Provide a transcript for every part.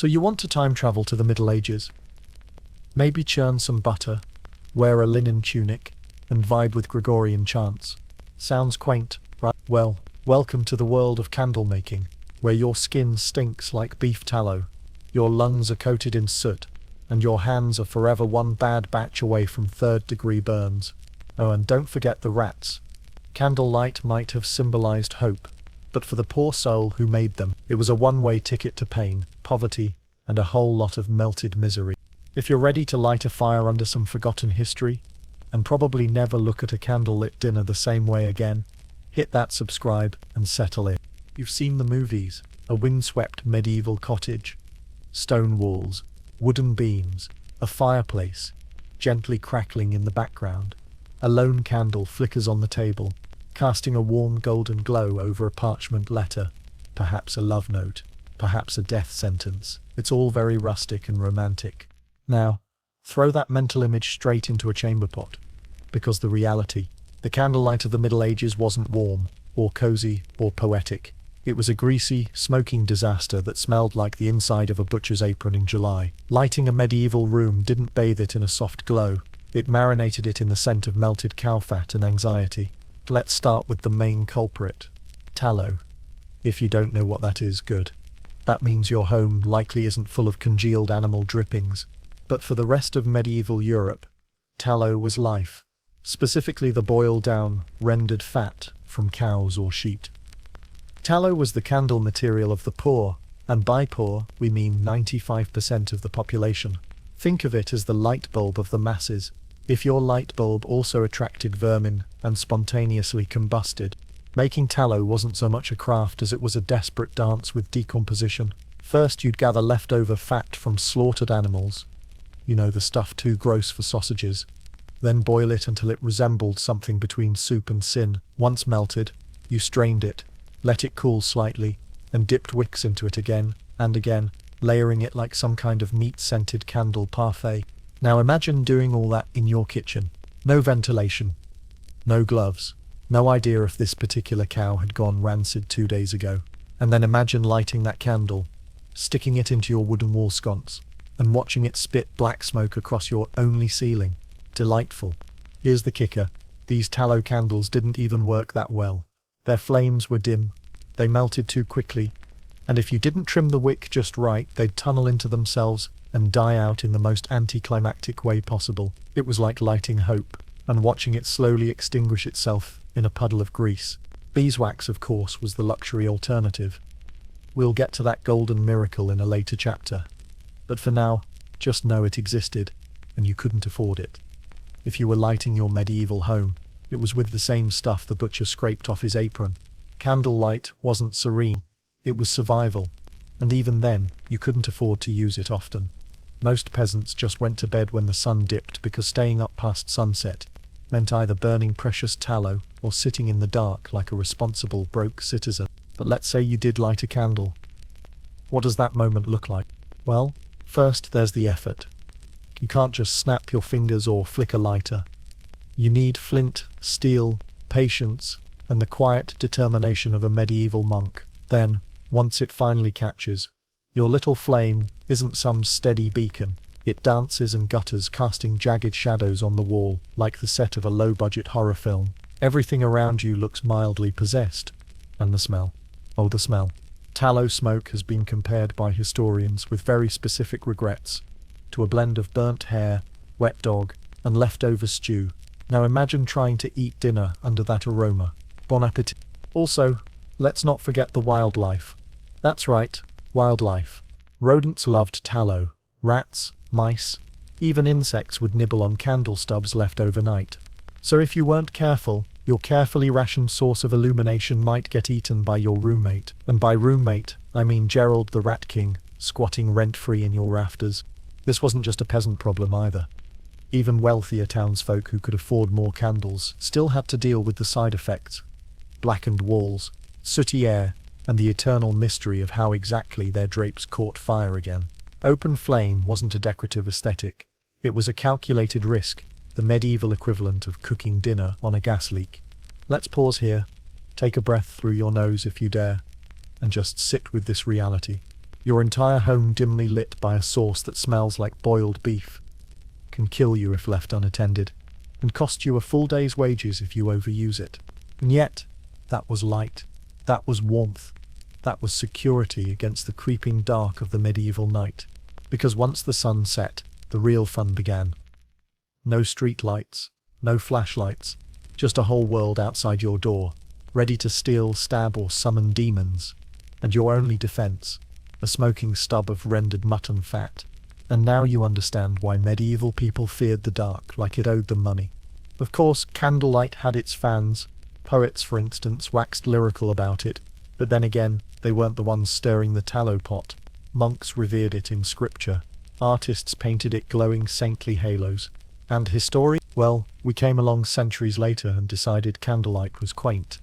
So you want to time travel to the Middle Ages? Maybe churn some butter, wear a linen tunic, and vibe with Gregorian chants. Sounds quaint, right? Well, welcome to the world of candle making, where your skin stinks like beef tallow, your lungs are coated in soot, and your hands are forever one bad batch away from third-degree burns. Oh, and don't forget the rats. Candlelight might have symbolized hope, but for the poor soul who made them, it was a one-way ticket to pain, poverty, and a whole lot of melted misery. If you're ready to light a fire under some forgotten history, and probably never look at a candlelit dinner the same way again, hit that subscribe and settle in. You've seen the movies, a windswept medieval cottage, stone walls, wooden beams, a fireplace, gently crackling in the background. A lone candle flickers on the table, casting a warm golden glow over a parchment letter, perhaps a love note, perhaps a death sentence. It's all very rustic and romantic. Now, throw that mental image straight into a chamber pot, because the reality, the candlelight of the Middle Ages wasn't warm, or cozy, or poetic. It was a greasy, smoking disaster that smelled like the inside of a butcher's apron in July. Lighting a medieval room didn't bathe it in a soft glow. It marinated it in the scent of melted cow fat and anxiety. Let's start with the main culprit, tallow. If you don't know what that is, good. That means your home likely isn't full of congealed animal drippings. But for the rest of medieval Europe, tallow was life. Specifically the boiled down, rendered fat from cows or sheep. Tallow was the candle material of the poor, and by poor, we mean 95% of the population. Think of it as the light bulb of the masses. If your light bulb also attracted vermin and spontaneously combusted, making tallow wasn't so much a craft as it was a desperate dance with decomposition. First you'd gather leftover fat from slaughtered animals, you know, the stuff too gross for sausages, then boil it until it resembled something between soup and sin. Once melted, you strained it, let it cool slightly, and dipped wicks into it again and again, layering it like some kind of meat-scented candle parfait. Now imagine doing all that in your kitchen. No ventilation, no gloves, no idea if this particular cow had gone rancid 2 days ago. And then imagine lighting that candle, sticking it into your wooden wall sconce, and watching it spit black smoke across your only ceiling. Delightful. Here's the kicker. These tallow candles didn't even work that well. Their flames were dim, they melted too quickly, and if you didn't trim the wick just right, they'd tunnel into themselves and die out in the most anticlimactic way possible. It was like lighting hope, and watching it slowly extinguish itself in a puddle of grease. Beeswax, of course, was the luxury alternative. We'll get to that golden miracle in a later chapter. But for now, just know it existed, and you couldn't afford it. If you were lighting your medieval home, it was with the same stuff the butcher scraped off his apron. Candlelight wasn't serene, it was survival, and even then, you couldn't afford to use it often. Most peasants just went to bed when the sun dipped because staying up past sunset meant either burning precious tallow or sitting in the dark like a responsible broke citizen. But let's say you did light a candle. What does that moment look like? Well, first there's the effort. You can't just snap your fingers or flick a lighter. You need flint, steel, patience, and the quiet determination of a medieval monk. Then, once it finally catches, your little flame isn't some steady beacon. It dances and gutters, casting jagged shadows on the wall, like the set of a low-budget horror film. Everything around you looks mildly possessed. And the smell. Oh, the smell. Tallow smoke has been compared by historians, with very specific regrets, to a blend of burnt hair, wet dog, and leftover stew. Now imagine trying to eat dinner under that aroma. Bon appetit. Also, let's not forget the wildlife. That's right, wildlife. Rodents loved tallow. Rats, mice, even insects would nibble on candle stubs left overnight. So if you weren't careful, your carefully rationed source of illumination might get eaten by your roommate. And by roommate, I mean Gerald the Rat King, squatting rent-free in your rafters. This wasn't just a peasant problem either. Even wealthier townsfolk who could afford more candles still had to deal with the side effects. Blackened walls, sooty air, and the eternal mystery of how exactly their drapes caught fire again. Open flame wasn't a decorative aesthetic. It was a calculated risk, the medieval equivalent of cooking dinner on a gas leak. Let's pause here, take a breath through your nose if you dare, and just sit with this reality. Your entire home dimly lit by a sauce that smells like boiled beef can kill you if left unattended, and cost you a full day's wages if you overuse it. And yet, that was light. That was warmth. That was security against the creeping dark of the medieval night. Because once the sun set, the real fun began. No street lights, no flashlights, just a whole world outside your door, ready to steal, stab, or summon demons. And your only defense, a smoking stub of rendered mutton fat. And now you understand why medieval people feared the dark like it owed them money. Of course, candlelight had its fans. Poets, for instance, waxed lyrical about it, but then again, they weren't the ones stirring the tallow pot. Monks revered it in scripture. Artists painted it glowing saintly halos. And well, we came along centuries later and decided candlelight was quaint.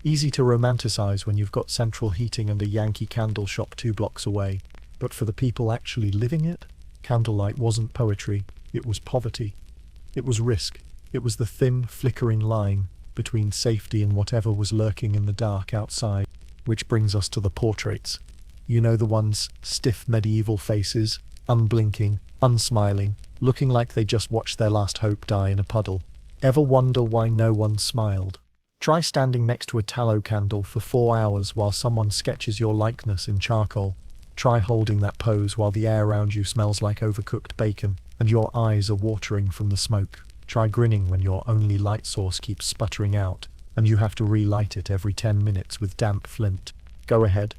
Easy to romanticize when you've got central heating and a Yankee candle shop 2 blocks away. But for the people actually living it, candlelight wasn't poetry, it was poverty. It was risk. It was the thin, flickering line between safety and whatever was lurking in the dark outside. Which brings us to the portraits. You know, the ones, stiff medieval faces, unblinking, unsmiling, looking like they just watched their last hope die in a puddle. Ever wonder why no one smiled? Try standing next to a tallow candle for 4 hours while someone sketches your likeness in charcoal. Try holding that pose while the air around you smells like overcooked bacon, and your eyes are watering from the smoke. Try grinning when your only light source keeps sputtering out, and you have to relight it every 10 minutes with damp flint. Go ahead.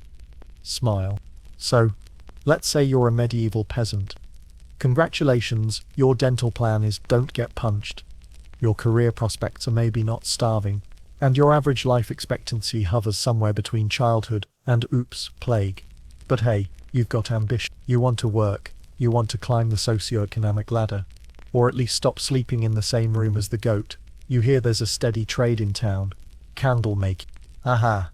Smile. So, let's say you're a medieval peasant. Congratulations, your dental plan is don't get punched. Your career prospects are maybe not starving, and your average life expectancy hovers somewhere between childhood and oops, plague. But hey, you've got ambition. You want to work. You want to climb the socioeconomic ladder. Or at least stop sleeping in the same room as the goat. You hear there's a steady trade in town. Candle making. Aha.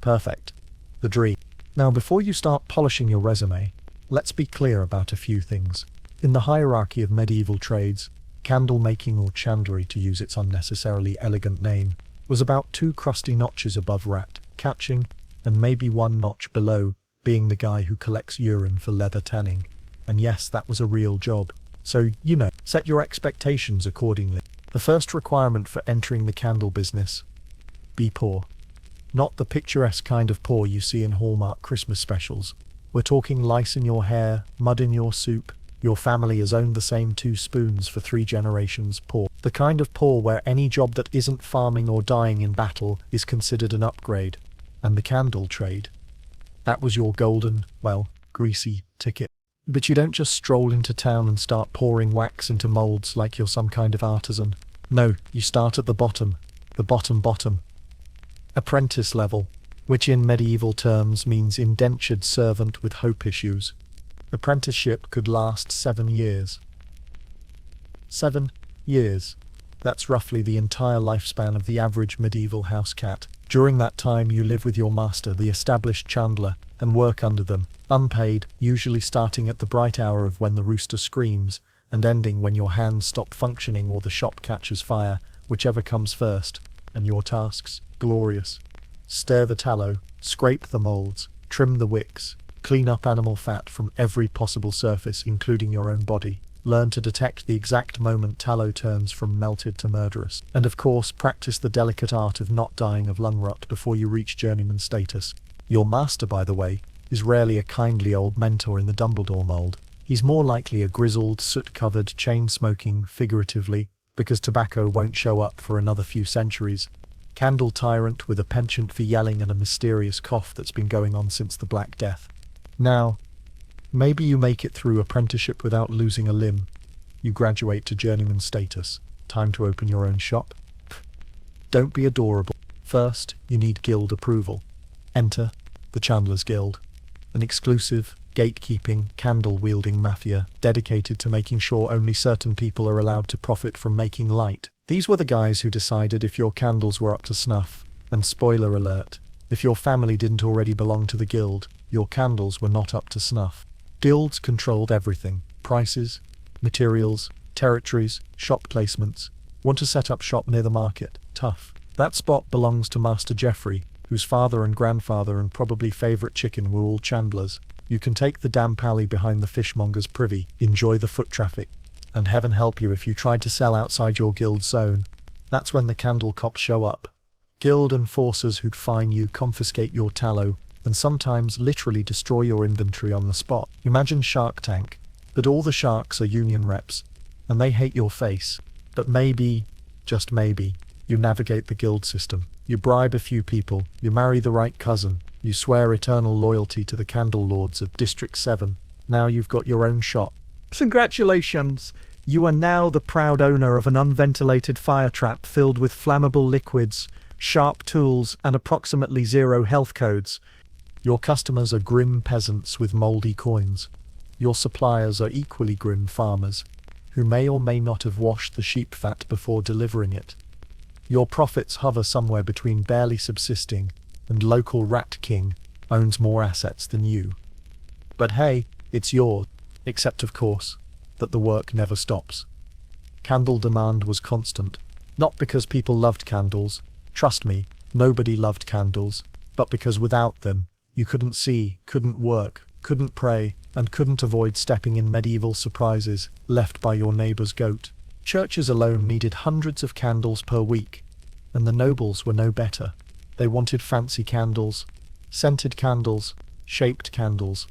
Perfect. The dream. Now before you start polishing your resume, let's be clear about a few things. In the hierarchy of medieval trades, candle making, or chandlery to use its unnecessarily elegant name, was about 2 crusty notches above rat catching, and maybe 1 notch below being the guy who collects urine for leather tanning. And yes, that was a real job. So, set your expectations accordingly. The first requirement for entering the candle business: be poor. Not the picturesque kind of poor you see in Hallmark Christmas specials. We're talking lice in your hair, mud in your soup, your family has owned the same 2 spoons for 3 generations poor. The kind of poor where any job that isn't farming or dying in battle is considered an upgrade. And the candle trade, that was your golden, greasy ticket. But you don't just stroll into town and start pouring wax into molds like you're some kind of artisan. No, you start at the bottom. The bottom. Apprentice level, which in medieval terms means indentured servant with hope issues. Apprenticeship could last 7 years. 7 years. That's roughly the entire lifespan of the average medieval house cat. During that time you live with your master, the established chandler, and work under them, unpaid, usually starting at the bright hour of when the rooster screams, and ending when your hands stop functioning or the shop catches fire, whichever comes first. And your tasks? Glorious. Stir the tallow, scrape the molds, trim the wicks, clean up animal fat from every possible surface, including your own body. Learn to detect the exact moment tallow turns from melted to murderous. And of course, practice the delicate art of not dying of lung rot before you reach journeyman status. Your master, by the way, is rarely a kindly old mentor in the Dumbledore mold. He's more likely a grizzled, soot-covered, chain-smoking, figuratively, because tobacco won't show up for another few centuries, candle tyrant with a penchant for yelling and a mysterious cough that's been going on since the Black Death. Now, maybe you make it through apprenticeship without losing a limb. You graduate to journeyman status. Time to open your own shop? Don't be adorable. First, you need guild approval. Enter the Chandlers Guild, an exclusive, gatekeeping, candle-wielding mafia dedicated to making sure only certain people are allowed to profit from making light. These were the guys who decided if your candles were up to snuff. And spoiler alert, if your family didn't already belong to the guild, your candles were not up to snuff. Guilds controlled everything: prices, materials, territories, shop placements. Want to set up shop near the market? Tough. That spot belongs to Master Geoffrey, whose father and grandfather and probably favorite chicken were all chandlers. You can take the damp alley behind the fishmonger's privy, enjoy the foot traffic, and heaven help you if you try to sell outside your guild zone. That's when the candle cops show up. Guild enforcers who'd fine you, confiscate your tallow, and sometimes literally destroy your inventory on the spot. Imagine Shark Tank, but all the sharks are union reps, and they hate your face. But maybe, just maybe, you navigate the guild system. You bribe a few people, you marry the right cousin, you swear eternal loyalty to the Candle Lords of District 7. Now you've got your own shop. Congratulations! You are now the proud owner of an unventilated fire trap filled with flammable liquids, sharp tools, and approximately 0 health codes. Your customers are grim peasants with moldy coins. Your suppliers are equally grim farmers, who may or may not have washed the sheep fat before delivering it. Your profits hover somewhere between barely subsisting and local rat king owns more assets than you. But hey, it's yours, except of course, that the work never stops. Candle demand was constant, not because people loved candles, trust me, nobody loved candles, but because without them, you couldn't see, couldn't work, couldn't pray, and couldn't avoid stepping in medieval surprises left by your neighbor's goat. Churches alone needed hundreds of candles per week, and the nobles were no better. They wanted fancy candles, scented candles, shaped candles,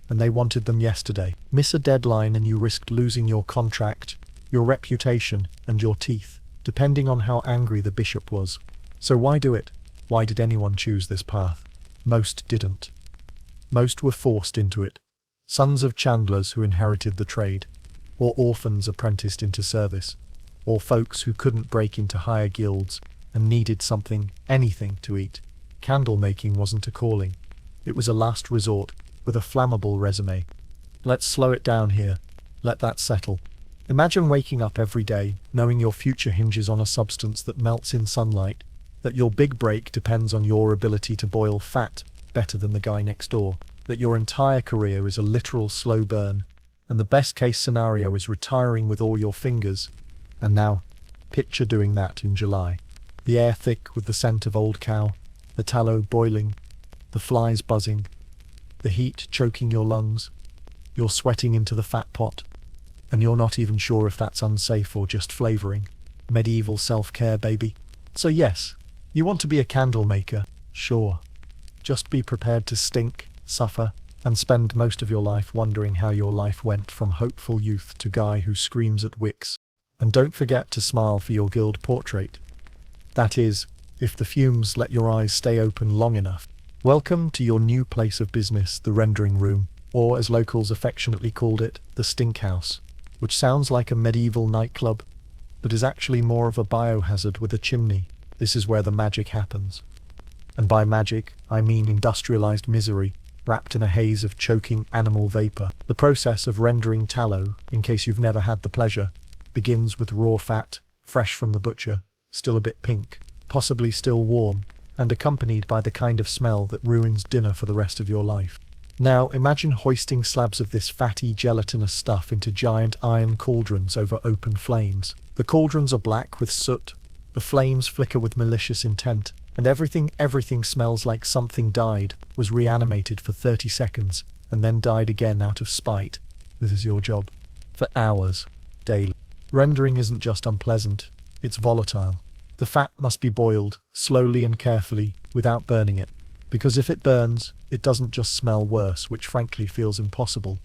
and they wanted them yesterday. Miss a deadline and you risked losing your contract, your reputation, and your teeth, depending on how angry the bishop was. So why do it? Why did anyone choose this path? Most didn't. Most were forced into it. Sons of chandlers who inherited the trade, or orphans apprenticed into service, or folks who couldn't break into higher guilds and needed something, anything to eat. Candle making wasn't a calling. It was a last resort, with a flammable resume. Let's slow it down here. Let that settle. Imagine waking up every day, knowing your future hinges on a substance that melts in sunlight, that your big break depends on your ability to boil fat better than the guy next door, that your entire career is a literal slow burn, and the best case scenario is retiring with all your fingers. And now, picture doing that in July. The air thick with the scent of old cow, the tallow boiling, the flies buzzing, the heat choking your lungs, you're sweating into the fat pot, and you're not even sure if that's unsafe or just flavoring. Medieval self-care, baby. So yes, you want to be a candle maker, sure. Just be prepared to stink, suffer, and spend most of your life wondering how your life went from hopeful youth to guy who screams at wicks. And don't forget to smile for your guild portrait. That is, if the fumes let your eyes stay open long enough. Welcome to your new place of business, the rendering room, or as locals affectionately called it, the stink house, which sounds like a medieval nightclub, but is actually more of a biohazard with a chimney. This is where the magic happens. And by magic, I mean industrialized misery, wrapped in a haze of choking animal vapor. The process of rendering tallow, in case you've never had the pleasure, begins with raw fat, fresh from the butcher, still a bit pink, possibly still warm, and accompanied by the kind of smell that ruins dinner for the rest of your life. Now imagine hoisting slabs of this fatty, gelatinous stuff into giant iron cauldrons over open flames. The cauldrons are black with soot, the flames flicker with malicious intent, and everything smells like something died, was reanimated for 30 seconds, and then died again out of spite. This is your job. For hours, daily. Rendering isn't just unpleasant, it's volatile. The fat must be boiled, slowly and carefully, without burning it. Because if it burns, it doesn't just smell worse, which frankly feels impossible.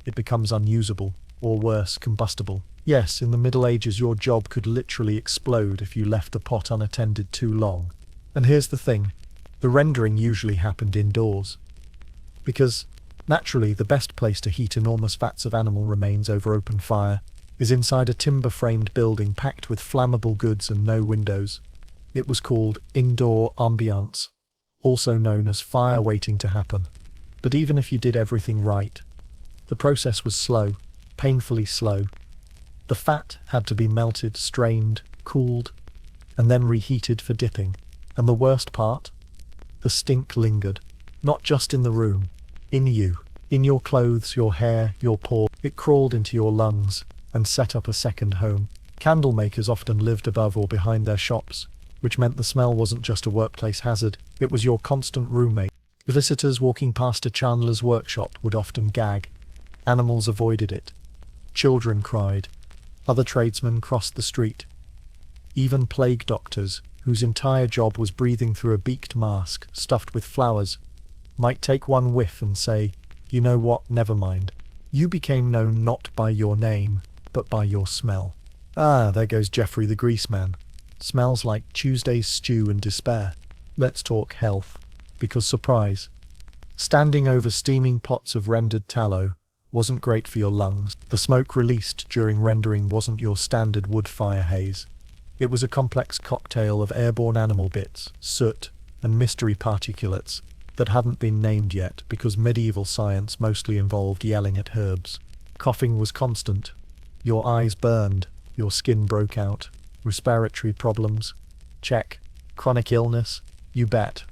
It becomes unusable, or worse, combustible. Yes, in the Middle Ages your job could literally explode if you left the pot unattended too long. And here's the thing, the rendering usually happened indoors. Because, naturally, the best place to heat enormous vats of animal remains over open fire is inside a timber-framed building packed with flammable goods and no windows. It was called indoor ambiance, also known as fire waiting to happen. But even if you did everything right, the process was slow, painfully slow. The fat had to be melted, strained, cooled, and then reheated for dipping. And the worst part? The stink lingered. Not just in the room, in you. In your clothes, your hair, your pores. It crawled into your lungs and set up a second home. Candle makers often lived above or behind their shops, which meant the smell wasn't just a workplace hazard, it was your constant roommate. Visitors walking past a chandler's workshop would often gag. Animals avoided it. Children cried. Other tradesmen crossed the street. Even plague doctors, whose entire job was breathing through a beaked mask stuffed with flowers, might take one whiff and say, "You know what, never mind." You became known not by your name, but by your smell. Ah, there goes Jeffrey the Grease Man. Smells like Tuesday's stew and despair. Let's talk health. Because surprise, standing over steaming pots of rendered tallow wasn't great for your lungs. The smoke released during rendering wasn't your standard wood fire haze. It was a complex cocktail of airborne animal bits, soot, and mystery particulates that hadn't been named yet because medieval science mostly involved yelling at herbs. Coughing was constant. Your eyes burned. Your skin broke out. Respiratory problems? Check. Chronic illness? You bet.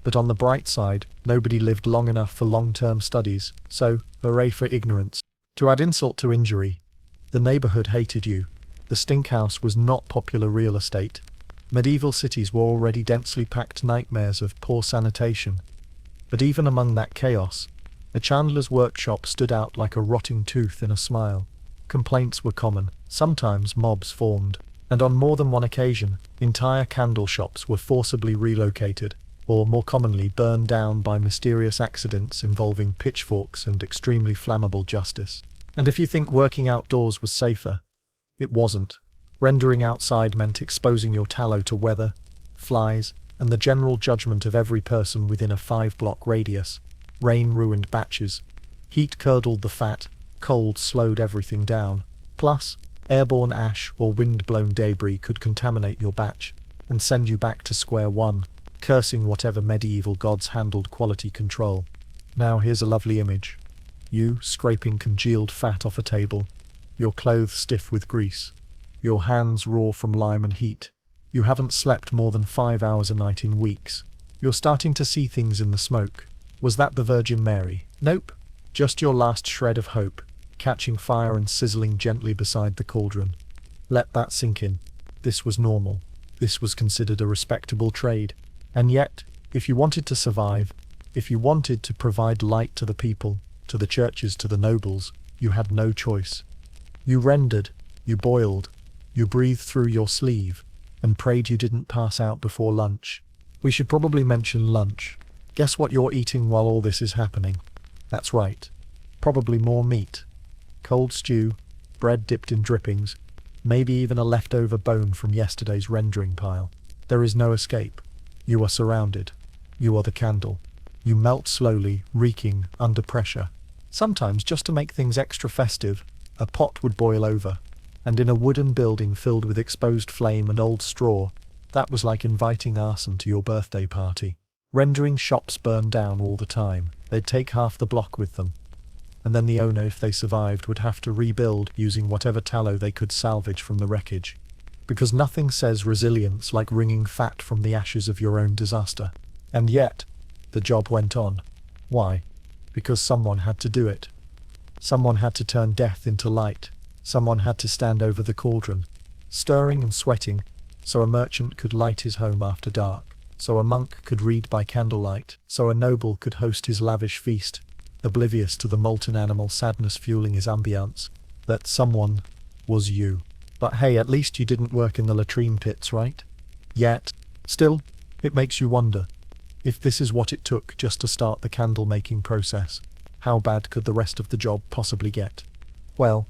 But on the bright side, nobody lived long enough for long-term studies, so hooray for ignorance. To add insult to injury, the neighborhood hated you. The stink house was not popular real estate. Medieval cities were already densely packed nightmares of poor sanitation. But even among that chaos, a chandler's workshop stood out like a rotting tooth in a smile. Complaints were common. Sometimes mobs formed. And on more than one occasion, entire candle shops were forcibly relocated, or more commonly burned down by mysterious accidents involving pitchforks and extremely flammable justice. And if you think working outdoors was safer, it wasn't. Rendering outside meant exposing your tallow to weather, flies, and the general judgment of every person within a 5-block radius. Rain ruined batches. Heat curdled the fat, cold slowed everything down. Plus, airborne ash or wind-blown debris could contaminate your batch and send you back to square one, cursing whatever medieval gods handled quality control. Now here's a lovely image. You scraping congealed fat off a table, your clothes stiff with grease, your hands raw from lime and heat. You haven't slept more than 5 hours a night in weeks. You're starting to see things in the smoke. Was that the Virgin Mary? Nope. Just your last shred of hope, catching fire and sizzling gently beside the cauldron. Let that sink in. This was normal. This was considered a respectable trade. And yet, if you wanted to survive, if you wanted to provide light to the people, to the churches, to the nobles, you had no choice. You rendered, you boiled, you breathed through your sleeve, and prayed you didn't pass out before lunch. We should probably mention lunch. Guess what you're eating while all this is happening? That's right. Probably more meat. Cold stew, bread dipped in drippings, maybe even a leftover bone from yesterday's rendering pile. There is no escape. You are surrounded. You are the candle. You melt slowly, reeking, under pressure. Sometimes, just to make things extra festive, a pot would boil over, and in a wooden building filled with exposed flame and old straw, that was like inviting arson to your birthday party. Rendering shops burned down all the time. They'd take half the block with them. And then the owner, if they survived, would have to rebuild using whatever tallow they could salvage from the wreckage. Because nothing says resilience like wringing fat from the ashes of your own disaster. And yet, the job went on. Why? Because someone had to do it. Someone had to turn death into light. Someone had to stand over the cauldron, stirring and sweating, so a merchant could light his home after dark, so a monk could read by candlelight, so a noble could host his lavish feast, oblivious to the molten animal sadness fueling his ambiance. That someone was you. But hey, at least you didn't work in the latrine pits, right? Yet. Still, it makes you wonder. If this is what it took just to start the candle-making process, how bad could the rest of the job possibly get? Well,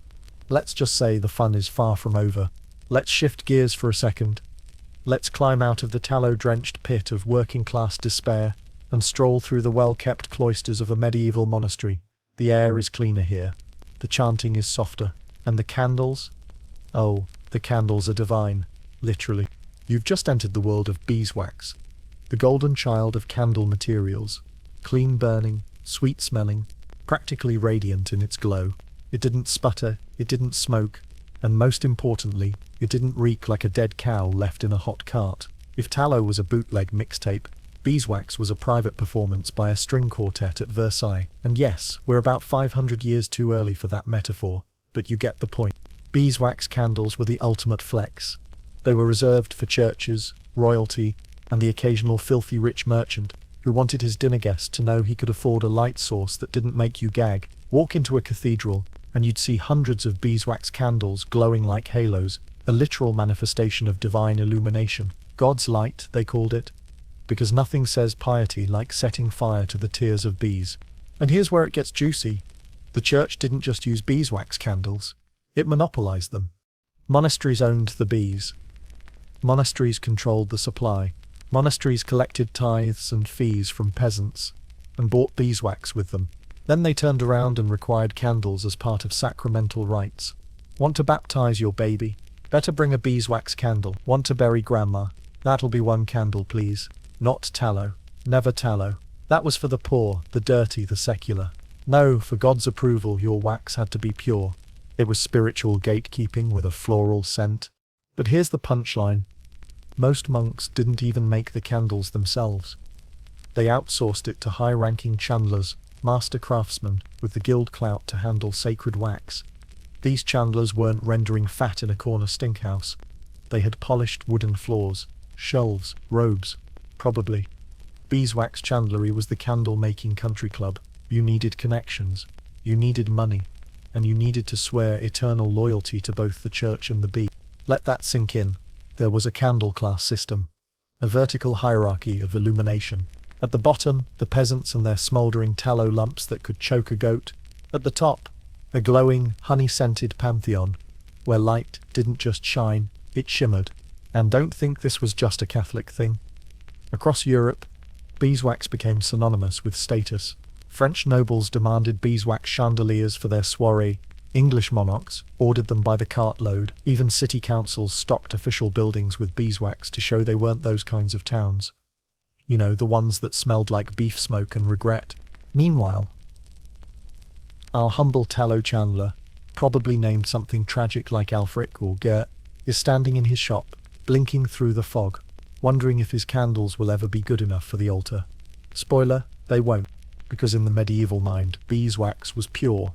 let's just say the fun is far from over. Let's shift gears for a second. Let's climb out of the tallow-drenched pit of working-class despair and stroll through the well-kept cloisters of a medieval monastery. The air is cleaner here. The chanting is softer. And the candles? Oh, the candles are divine. Literally. You've just entered the world of beeswax, the golden child of candle materials. Clean burning, sweet smelling, practically radiant in its glow. It didn't sputter, it didn't smoke, and most importantly, it didn't reek like a dead cow left in a hot cart. If tallow was a bootleg mixtape, beeswax was a private performance by a string quartet at Versailles. And yes, we're about 500 years too early for that metaphor, but you get the point. Beeswax candles were the ultimate flex. They were reserved for churches, royalty, and the occasional filthy rich merchant who wanted his dinner guest to know he could afford a light source that didn't make you gag. Walk into a cathedral, and you'd see hundreds of beeswax candles glowing like halos, a literal manifestation of divine illumination. God's light, they called it, because nothing says piety like setting fire to the tears of bees. And here's where it gets juicy. The church didn't just use beeswax candles, it monopolized them. Monasteries owned the bees. Monasteries controlled the supply. Monasteries collected tithes and fees from peasants, and bought beeswax with them. Then they turned around and required candles as part of sacramental rites. Want to baptize your baby? Better bring a beeswax candle. Want to bury grandma? That'll be one candle, please. Not tallow. Never tallow. That was for the poor, the dirty, the secular. No, for God's approval your wax had to be pure. It was spiritual gatekeeping with a floral scent. But here's the punchline. Most monks didn't even make the candles themselves. They outsourced it to high-ranking chandlers, master craftsmen, with the guild clout to handle sacred wax. These chandlers weren't rendering fat in a corner stinkhouse. They had polished wooden floors, shelves, robes, probably. Beeswax chandlery was the candle-making country club. You needed connections, you needed money, and you needed to swear eternal loyalty to both the church and the bee. Let that sink in. There was a candle class system, a vertical hierarchy of illumination. At the bottom, the peasants and their smouldering tallow lumps that could choke a goat. At the top, a glowing, honey-scented pantheon, where light didn't just shine, it shimmered. And don't think this was just a Catholic thing. Across Europe, beeswax became synonymous with status. French nobles demanded beeswax chandeliers for their soirées. English monarchs ordered them by the cartload. Even city councils stocked official buildings with beeswax to show they weren't those kinds of towns. You know, the ones that smelled like beef smoke and regret. Meanwhile, our humble tallow chandler, probably named something tragic like Alfric or Gert, is standing in his shop, blinking through the fog, wondering if his candles will ever be good enough for the altar. Spoiler, they won't, because in the medieval mind, beeswax was pure.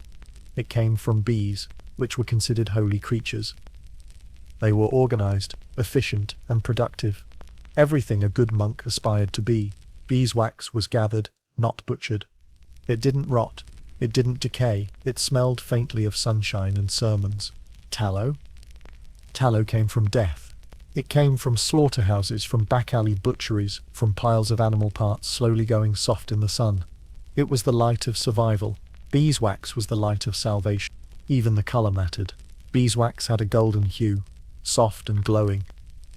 It came from bees, which were considered holy creatures. They were organized, efficient, and productive. Everything a good monk aspired to be. Beeswax was gathered, not butchered. It didn't rot. It didn't decay. It smelled faintly of sunshine and sermons. Tallow? Tallow came from death. It came from slaughterhouses, from back-alley butcheries, from piles of animal parts slowly going soft in the sun. It was the light of survival. Beeswax was the light of salvation. Even the color mattered. Beeswax had a golden hue, soft and glowing.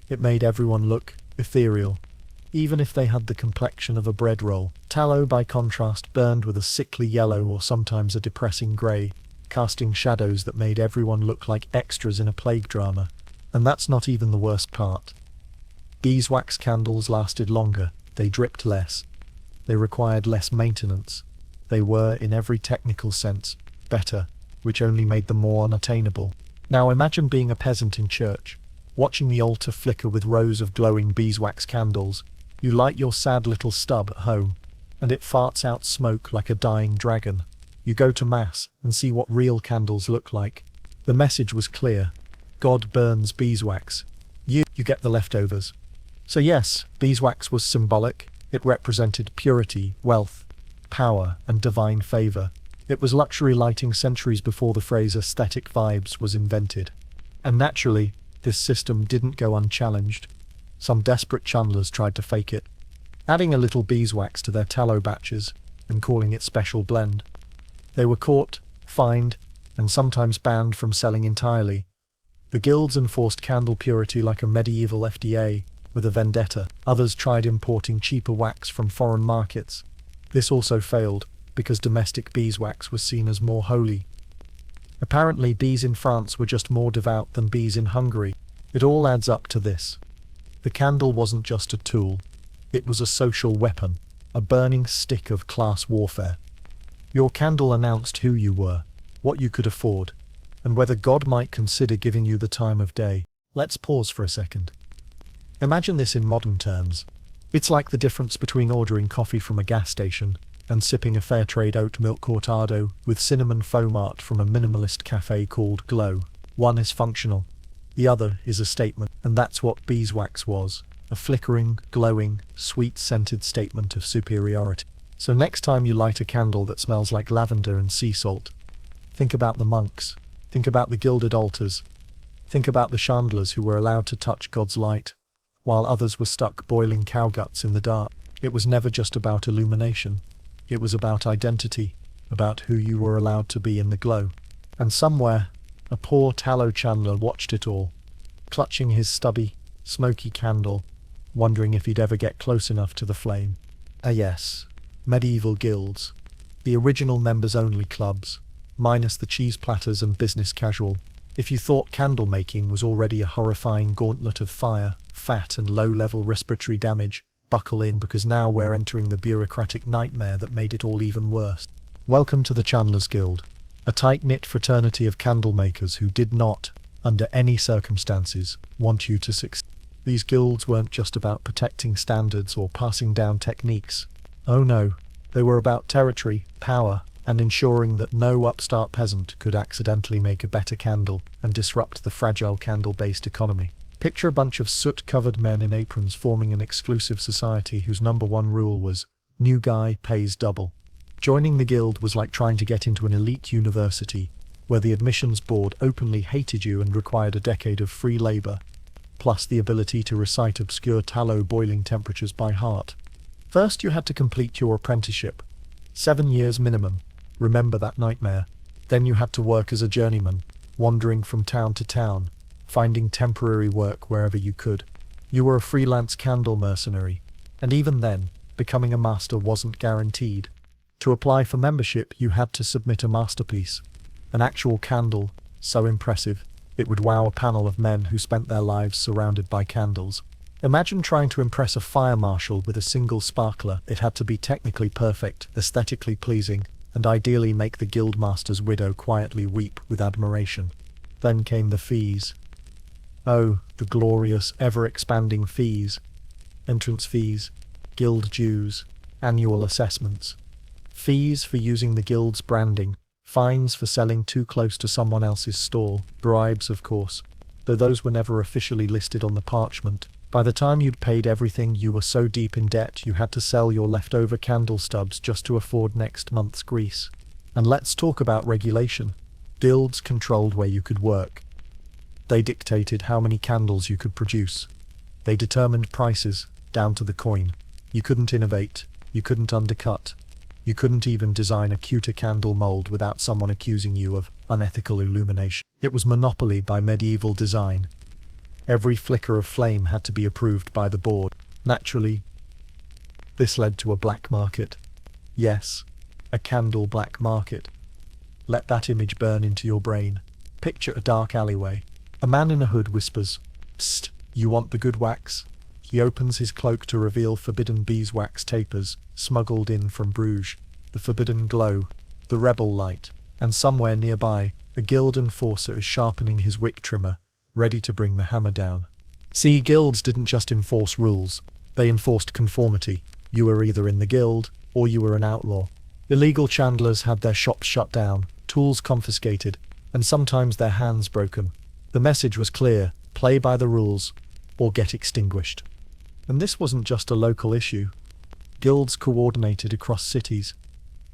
It made everyone look ethereal, even if they had the complexion of a bread roll. Tallow, by contrast, burned with a sickly yellow or sometimes a depressing grey, casting shadows that made everyone look like extras in a plague drama. And that's not even the worst part. Beeswax candles lasted longer, they dripped less, they required less maintenance. They were, in every technical sense, better, which only made them more unattainable. Now imagine being a peasant in church, watching the altar flicker with rows of glowing beeswax candles. You light your sad little stub at home, and it farts out smoke like a dying dragon. You go to mass and see what real candles look like. The message was clear. God burns beeswax. You get the leftovers. So yes, beeswax was symbolic. It represented purity, wealth, power, and divine favor. It was luxury lighting centuries before the phrase aesthetic vibes was invented. And naturally, this system didn't go unchallenged. Some desperate chandlers tried to fake it, adding a little beeswax to their tallow batches and calling it special blend. They were caught, fined, and sometimes banned from selling entirely. The guilds enforced candle purity like a medieval FDA, with a vendetta. Others tried importing cheaper wax from foreign markets. This also failed, because domestic beeswax was seen as more holy. Apparently bees in France were just more devout than bees in Hungary. It all adds up to this. The candle wasn't just a tool. It was a social weapon, a burning stick of class warfare. Your candle announced who you were, what you could afford, and whether God might consider giving you the time of day. Let's pause for a second. Imagine this in modern terms. It's like the difference between ordering coffee from a gas station and sipping a fair trade oat milk cortado with cinnamon foam art from a minimalist cafe called Glow. One is functional, the other is a statement, and that's what beeswax was. a flickering, glowing, sweet-scented statement of superiority. So next time you light a candle that smells like lavender and sea salt, think about the monks, think about the gilded altars, think about the chandlers who were allowed to touch God's light, while others were stuck boiling cow guts in the dark. It was never just about illumination. It was about identity, about who you were allowed to be in the glow. And somewhere, a poor tallow chandler watched it all, clutching his stubby, smoky candle, wondering if he'd ever get close enough to the flame. Ah yes, medieval guilds. The original members-only clubs, minus the cheese platters and business casual. If you thought candle making was already a horrifying gauntlet of fire, fat and low-level respiratory damage, buckle in, because now we're entering the bureaucratic nightmare that made it all even worse. Welcome to the Chandlers Guild, a tight-knit fraternity of candle makers who did not, under any circumstances, want you to succeed. These guilds weren't just about protecting standards or passing down techniques. Oh no, they were about territory, power, and ensuring that no upstart peasant could accidentally make a better candle and disrupt the fragile candle-based economy. Picture a bunch of soot-covered men in aprons forming an exclusive society whose number one rule was, new guy pays double. Joining the guild was like trying to get into an elite university, where the admissions board openly hated you and required a decade of free labor, plus the ability to recite obscure tallow boiling temperatures by heart. First you had to complete your apprenticeship, 7 years minimum, remember that nightmare. Then you had to work as a journeyman, wandering from town to town, finding temporary work wherever you could. You were a freelance candle mercenary, and even then, becoming a master wasn't guaranteed. To apply for membership, you had to submit a masterpiece, an actual candle, so impressive, it would wow a panel of men who spent their lives surrounded by candles. Imagine trying to impress a fire marshal with a single sparkler. It had to be technically perfect, aesthetically pleasing, and ideally make the guildmaster's widow quietly weep with admiration. Then came the fees. Oh, the glorious, ever-expanding fees. Entrance fees, guild dues, annual assessments. Fees for using the guild's branding, fines for selling too close to someone else's stall, bribes of course, though those were never officially listed on the parchment. By the time you'd paid everything, you were so deep in debt you had to sell your leftover candle stubs just to afford next month's grease. And let's talk about regulation. Guilds controlled where you could work. They dictated how many candles you could produce. They determined prices, down to the coin. You couldn't innovate, you couldn't undercut. You couldn't even design a cuter candle mold without someone accusing you of unethical illumination. It was monopoly by medieval design. Every flicker of flame had to be approved by the board. Naturally, this led to a black market. Yes, a candle black market. Let that image burn into your brain. Picture a dark alleyway. A man in a hood whispers, "Psst, you want the good wax?" He opens his cloak to reveal forbidden beeswax tapers, smuggled in from Bruges, the forbidden glow, the rebel light, and somewhere nearby, a guild enforcer is sharpening his wick trimmer, ready to bring the hammer down. See, guilds didn't just enforce rules, they enforced conformity. You were either in the guild, or you were an outlaw. Illegal chandlers had their shops shut down, tools confiscated, and sometimes their hands broken. The message was clear, play by the rules, or get extinguished. And this wasn't just a local issue. Guilds coordinated across cities.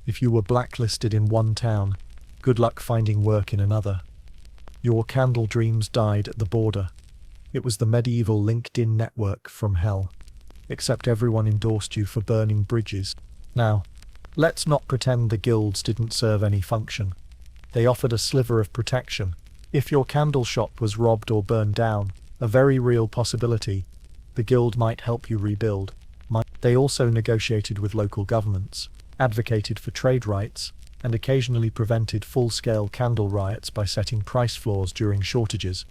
If you were blacklisted in one town, good luck finding work in another. Your candle dreams died at the border. It was the medieval LinkedIn network from hell. Except everyone endorsed you for burning bridges. Now, let's not pretend the guilds didn't serve any function. They offered a sliver of protection. If your candle shop was robbed or burned down, a very real possibility, the guild might help you rebuild. They also negotiated with local governments, advocated for trade rights, and occasionally prevented full-scale candle riots by setting price floors during shortages.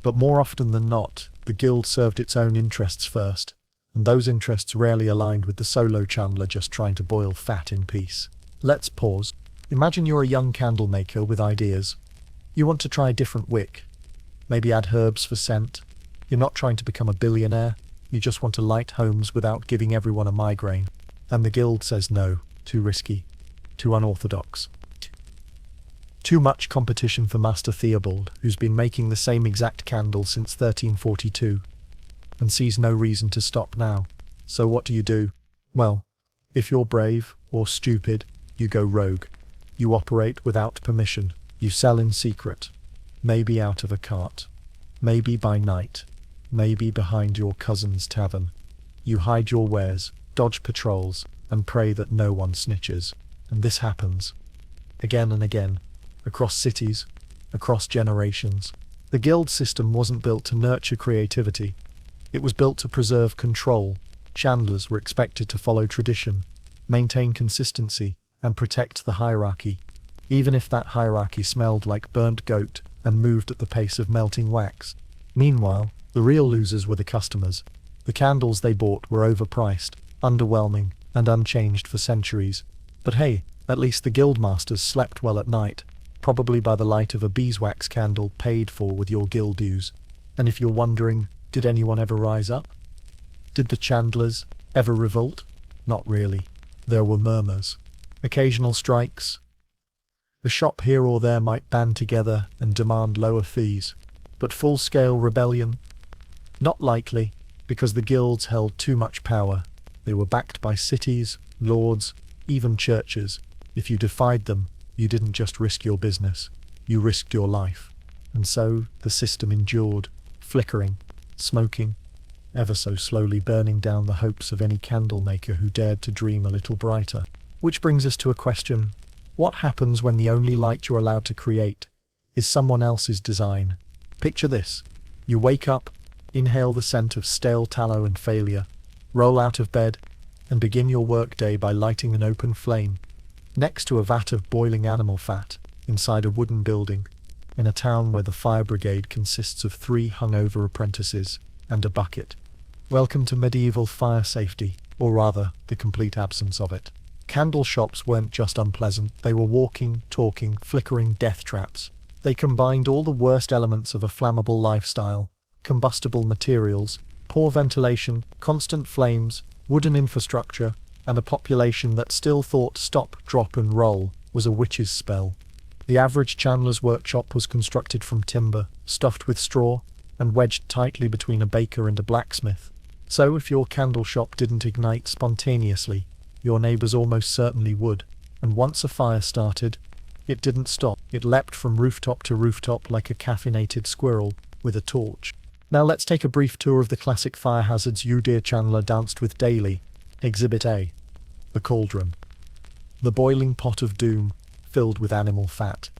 But more often than not, the guild served its own interests first, and those interests rarely aligned with the solo chandler just trying to boil fat in peace. Let's pause. Imagine you're a young candle maker with ideas. You want to try a different wick. Maybe add herbs for scent. You're not trying to become a billionaire. You just want to light homes without giving everyone a migraine. And the guild says no, too risky, too unorthodox. Too much competition for Master Theobald, who's been making the same exact candle since 1342. and sees no reason to stop now. So what do? Well, if you're brave or stupid, you go rogue. You operate without permission. You sell in secret. Maybe out of a cart. Maybe by night. Maybe behind your cousin's tavern. You hide your wares, dodge patrols, and pray that no one snitches. And this happens. Again and again. Across cities. Across generations. The guild system wasn't built to nurture creativity. It was built to preserve control. Chandlers were expected to follow tradition, maintain consistency, and protect the hierarchy, even if that hierarchy smelled like burnt goat and moved at the pace of melting wax. Meanwhile, the real losers were the customers. The candles they bought were overpriced, underwhelming, and unchanged for centuries. But hey, at least the guild masters slept well at night, probably by the light of a beeswax candle paid for with your guild dues. And if you're wondering, did anyone ever rise up? Did the chandlers ever revolt? Not really. There were murmurs. Occasional strikes. The shop here or there might band together and demand lower fees. But full-scale rebellion? Not likely, because the guilds held too much power. They were backed by cities, lords, even churches. If you defied them, you didn't just risk your business, you risked your life. And so the system endured, flickering, smoking, ever so slowly burning down the hopes of any candle maker who dared to dream a little brighter. Which brings us to a question. What happens when the only light you're allowed to create is someone else's design? Picture this. You wake up, inhale the scent of stale tallow and failure, roll out of bed, and begin your workday by lighting an open flame next to a vat of boiling animal fat inside a wooden building in a town where the fire brigade consists of 3 hungover apprentices and a bucket. Welcome to medieval fire safety, or rather, the complete absence of it. Candle shops weren't just unpleasant, they were walking, talking, flickering death traps. They combined all the worst elements of a flammable lifestyle: combustible materials, poor ventilation, constant flames, wooden infrastructure, and a population that still thought stop, drop and roll was a witch's spell. The average chandler's workshop was constructed from timber, stuffed with straw, and wedged tightly between a baker and a blacksmith. So if your candle shop didn't ignite spontaneously, your neighbors almost certainly would. And once a fire started, it didn't stop. It leapt from rooftop to rooftop like a caffeinated squirrel with a torch. Now let's take a brief tour of the classic fire hazards you, dear chandler, danced with daily. Exhibit A. The cauldron. The boiling pot of doom, filled with animal fat,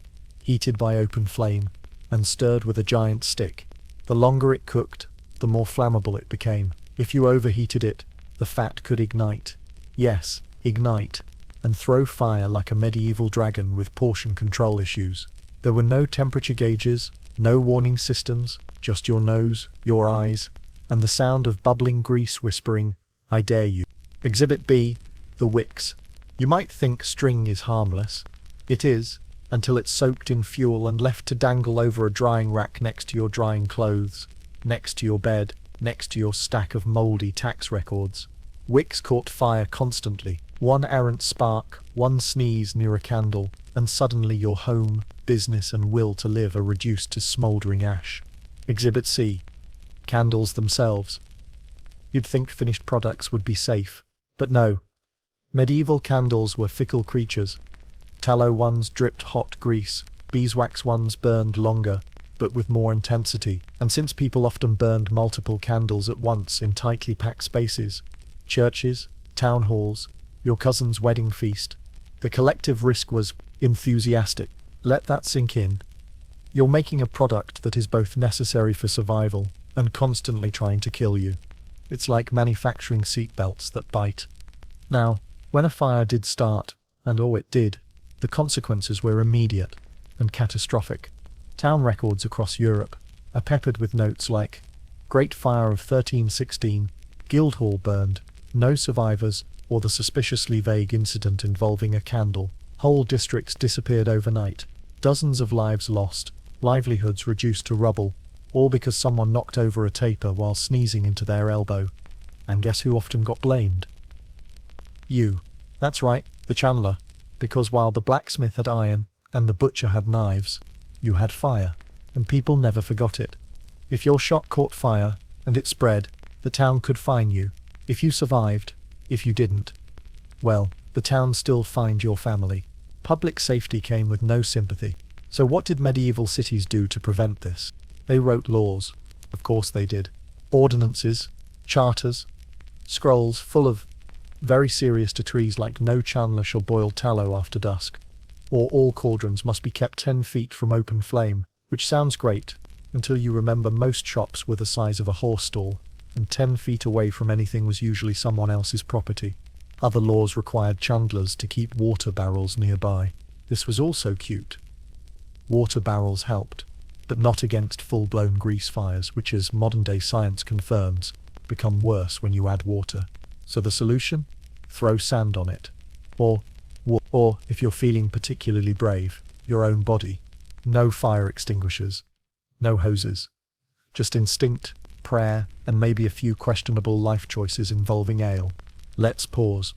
heated by open flame, and stirred with a giant stick. The longer it cooked, the more flammable it became. If you overheated it, the fat could ignite. Yes, ignite, and throw fire like a medieval dragon with portion control issues. There were no temperature gauges, no warning systems, just your nose, your eyes, and the sound of bubbling grease whispering, "I dare you." Exhibit B. The wicks. You might think string is harmless. It is, until it's soaked in fuel and left to dangle over a drying rack next to your drying clothes, next to your bed, next to your stack of mouldy tax records. Wicks caught fire constantly. One errant spark, one sneeze near a candle, and suddenly your home, business and will to live are reduced to smouldering ash. Exhibit C. Candles themselves. You'd think finished products would be safe, but no. Medieval candles were fickle creatures. Tallow ones dripped hot grease, beeswax ones burned longer, but with more intensity, and since people often burned multiple candles at once in tightly packed spaces, churches, town halls, your cousin's wedding feast, the collective risk was enthusiastic. Let that sink in. You're making a product that is both necessary for survival and constantly trying to kill you. It's like manufacturing seatbelts that bite. Now, when a fire did start, and oh it did, the consequences were immediate and catastrophic. Town records across Europe are peppered with notes like, Great Fire of 1316, Guildhall burned, no survivors, or the suspiciously vague incident involving a candle. Whole districts disappeared overnight, dozens of lives lost, livelihoods reduced to rubble, all because someone knocked over a taper while sneezing into their elbow. And guess who often got blamed? You. That's right, the chandler. Because while the blacksmith had iron, and the butcher had knives, you had fire, and people never forgot it. If your shop caught fire, and it spread, The town could fine you. If you survived. If you didn't, well, the town still fined your family. Public safety came with no sympathy. So what did medieval cities do to prevent this? They wrote laws. Of course they did. Ordinances, charters, scrolls full of very serious decrees like no chandler shall boil tallow after dusk, or all cauldrons must be kept 10 feet from open flame, which sounds great, until you remember most shops were the size of a horse stall, and 10 feet away from anything was usually someone else's property. Other laws required chandlers to keep water barrels nearby. This was also cute. Water barrels helped, but not against full-blown grease fires, which, as modern-day science confirms, become worse when you add water. So the solution? Throw sand on it. Or, if you're feeling particularly brave, your own body. No fire extinguishers. No hoses. Just instinct, prayer, and maybe a few questionable life choices involving ale. Let's pause.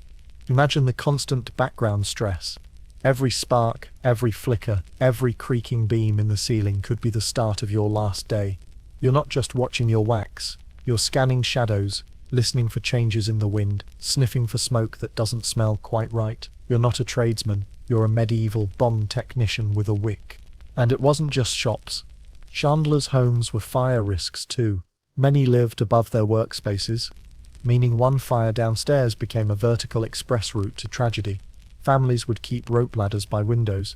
Imagine the constant background stress. Every spark, every flicker, every creaking beam in the ceiling could be the start of your last day. You're not just watching your wax, you're scanning shadows, listening for changes in the wind, sniffing for smoke that doesn't smell quite right. You're not a tradesman, you're a medieval bomb technician with a wick. And it wasn't just shops. Chandlers' homes were fire risks too. Many lived above their workspaces, meaning one fire downstairs became a vertical express route to tragedy. Families would keep rope ladders by windows.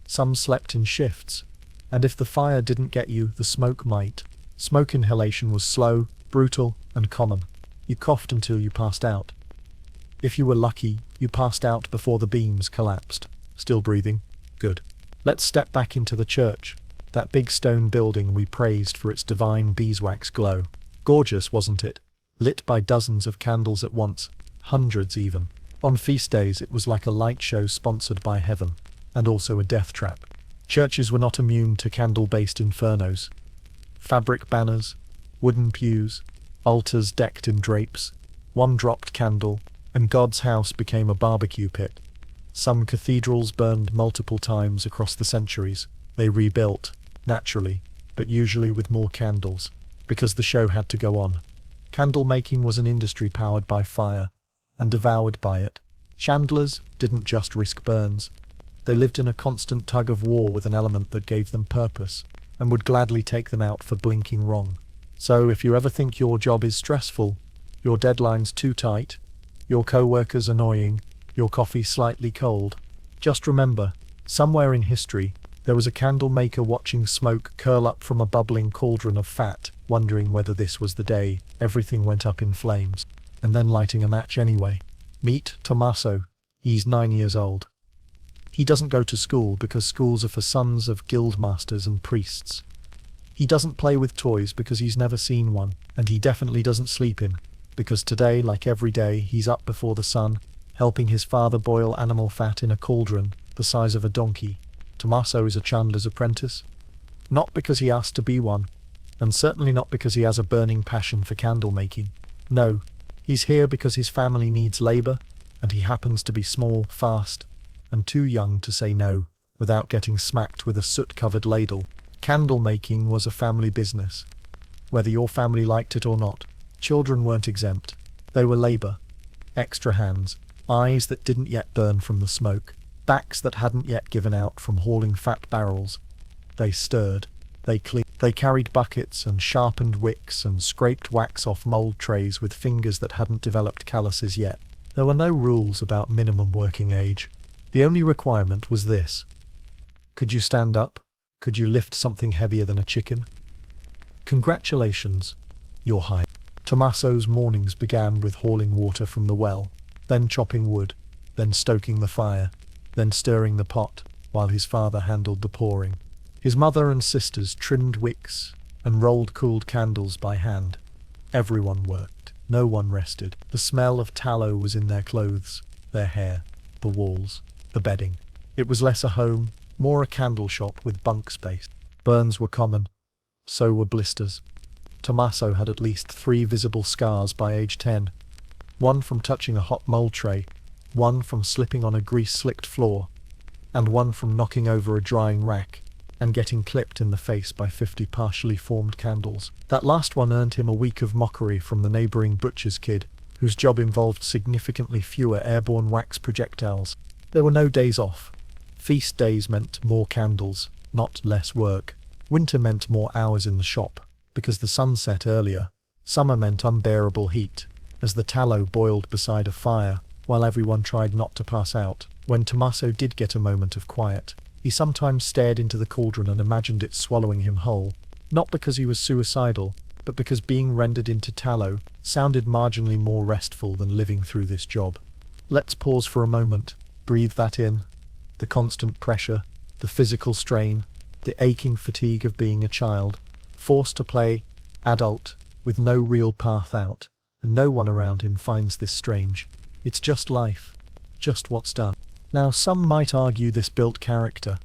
Some slept in shifts, and if the fire didn't get you, the smoke might. Smoke inhalation was slow, brutal, and common. You coughed until you passed out. If you were lucky, you passed out before the beams collapsed. Still breathing? Good. Let's step back into the church, that big stone building we praised for its divine beeswax glow. Gorgeous, wasn't it? Lit by dozens of candles at once, hundreds even. On feast days it was like a light show sponsored by heaven, and also a death trap. Churches were not immune to candle-based infernos. Fabric banners, wooden pews, altars decked in drapes, one dropped candle, and God's house became a barbecue pit. Some cathedrals burned multiple times across the centuries. They rebuilt, naturally, but usually with more candles, because the show had to go on. Candle making was an industry powered by fire, and devoured by it. Chandlers didn't just risk burns. They lived in a constant tug of war with an element that gave them purpose, and would gladly take them out for blinking wrong. So if you ever think your job is stressful, your deadline's too tight, your co-workers annoying, your coffee slightly cold, just remember, somewhere in history, there was a candle maker watching smoke curl up from a bubbling cauldron of fat, wondering whether this was the day everything went up in flames, and then lighting a match anyway. Meet Tommaso. He's 9 years old. He doesn't go to school because schools are for sons of guildmasters and priests. He doesn't play with toys because he's never seen one, and he definitely doesn't sleep in, because today, like every day, he's up before the sun, helping his father boil animal fat in a cauldron the size of a donkey. Tommaso is a chandler's apprentice. Not because he asked to be one, and certainly not because he has a burning passion for candle making. No, he's here because his family needs labor, and he happens to be small, fast, and too young to say no, without getting smacked with a soot-covered ladle. Candle making was a family business. Whether your family liked it or not, children weren't exempt. They were labor. Extra hands, eyes that didn't yet burn from the smoke, backs that hadn't yet given out from hauling fat barrels. They stirred, they cleaned, they carried buckets and sharpened wicks and scraped wax off mold trays with fingers that hadn't developed calluses yet. There were no rules about minimum working age. The only requirement was this. Could you stand up? Could you lift something heavier than a chicken? Congratulations, you're hired. Tommaso's mornings began with hauling water from the well, then chopping wood, then stoking the fire, then stirring the pot, while his father handled the pouring. His mother and sisters trimmed wicks and rolled cooled candles by hand. Everyone worked. No one rested. The smell of tallow was in their clothes, their hair, the walls, the bedding. It was less a home, more a candle shop with bunk space. Burns were common. So were blisters. Tommaso had at least 3 visible scars by age 10. One from touching a hot mold tray, one from slipping on a grease-slicked floor, and one from knocking over a drying rack. and getting clipped in the face by 50 partially formed candles. That last one earned him a week of mockery from the neighboring butcher's kid, whose job involved significantly fewer airborne wax projectiles. There were no days off. Feast days meant more candles, not less work. Winter meant more hours in the shop, because the sun set earlier. Summer meant unbearable heat, as the tallow boiled beside a fire, while everyone tried not to pass out. When Tommaso did get a moment of quiet, he sometimes stared into the cauldron and imagined it swallowing him whole, not because he was suicidal, but because being rendered into tallow sounded marginally more restful than living through this job. Let's pause for a moment, breathe that in. The constant pressure, the physical strain, the aching fatigue of being a child, forced to play adult, with no real path out, and no one around him finds this strange. It's just life, just what's done. Now some might argue this built character,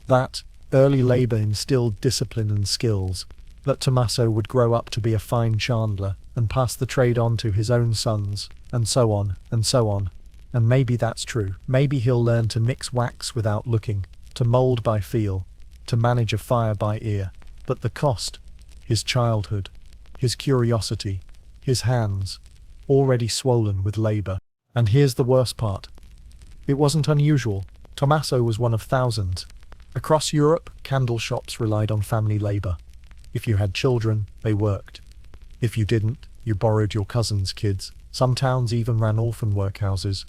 that early labor instilled discipline and skills, that Tommaso would grow up to be a fine chandler and pass the trade on to his own sons, and so on, and so on. And maybe that's true. Maybe he'll learn to mix wax without looking, to mold by feel, to manage a fire by ear. But the cost, his childhood, his curiosity, his hands, already swollen with labor. And here's the worst part. It wasn't unusual. Tommaso was one of thousands. Across Europe, candle shops relied on family labor. If you had children, they worked. If you didn't, you borrowed your cousin's kids. Some towns even ran orphan workhouses,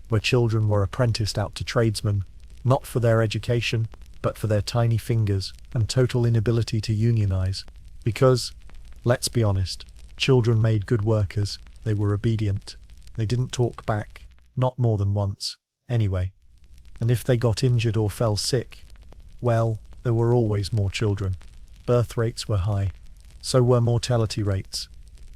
where children were apprenticed out to tradesmen, not for their education, but for their tiny fingers and total inability to unionize. Because, let's be honest, children made good workers. They were obedient. They didn't talk back, not more than once, anyway. And if they got injured or fell sick, well, there were always more children. Birth rates were high. So were mortality rates.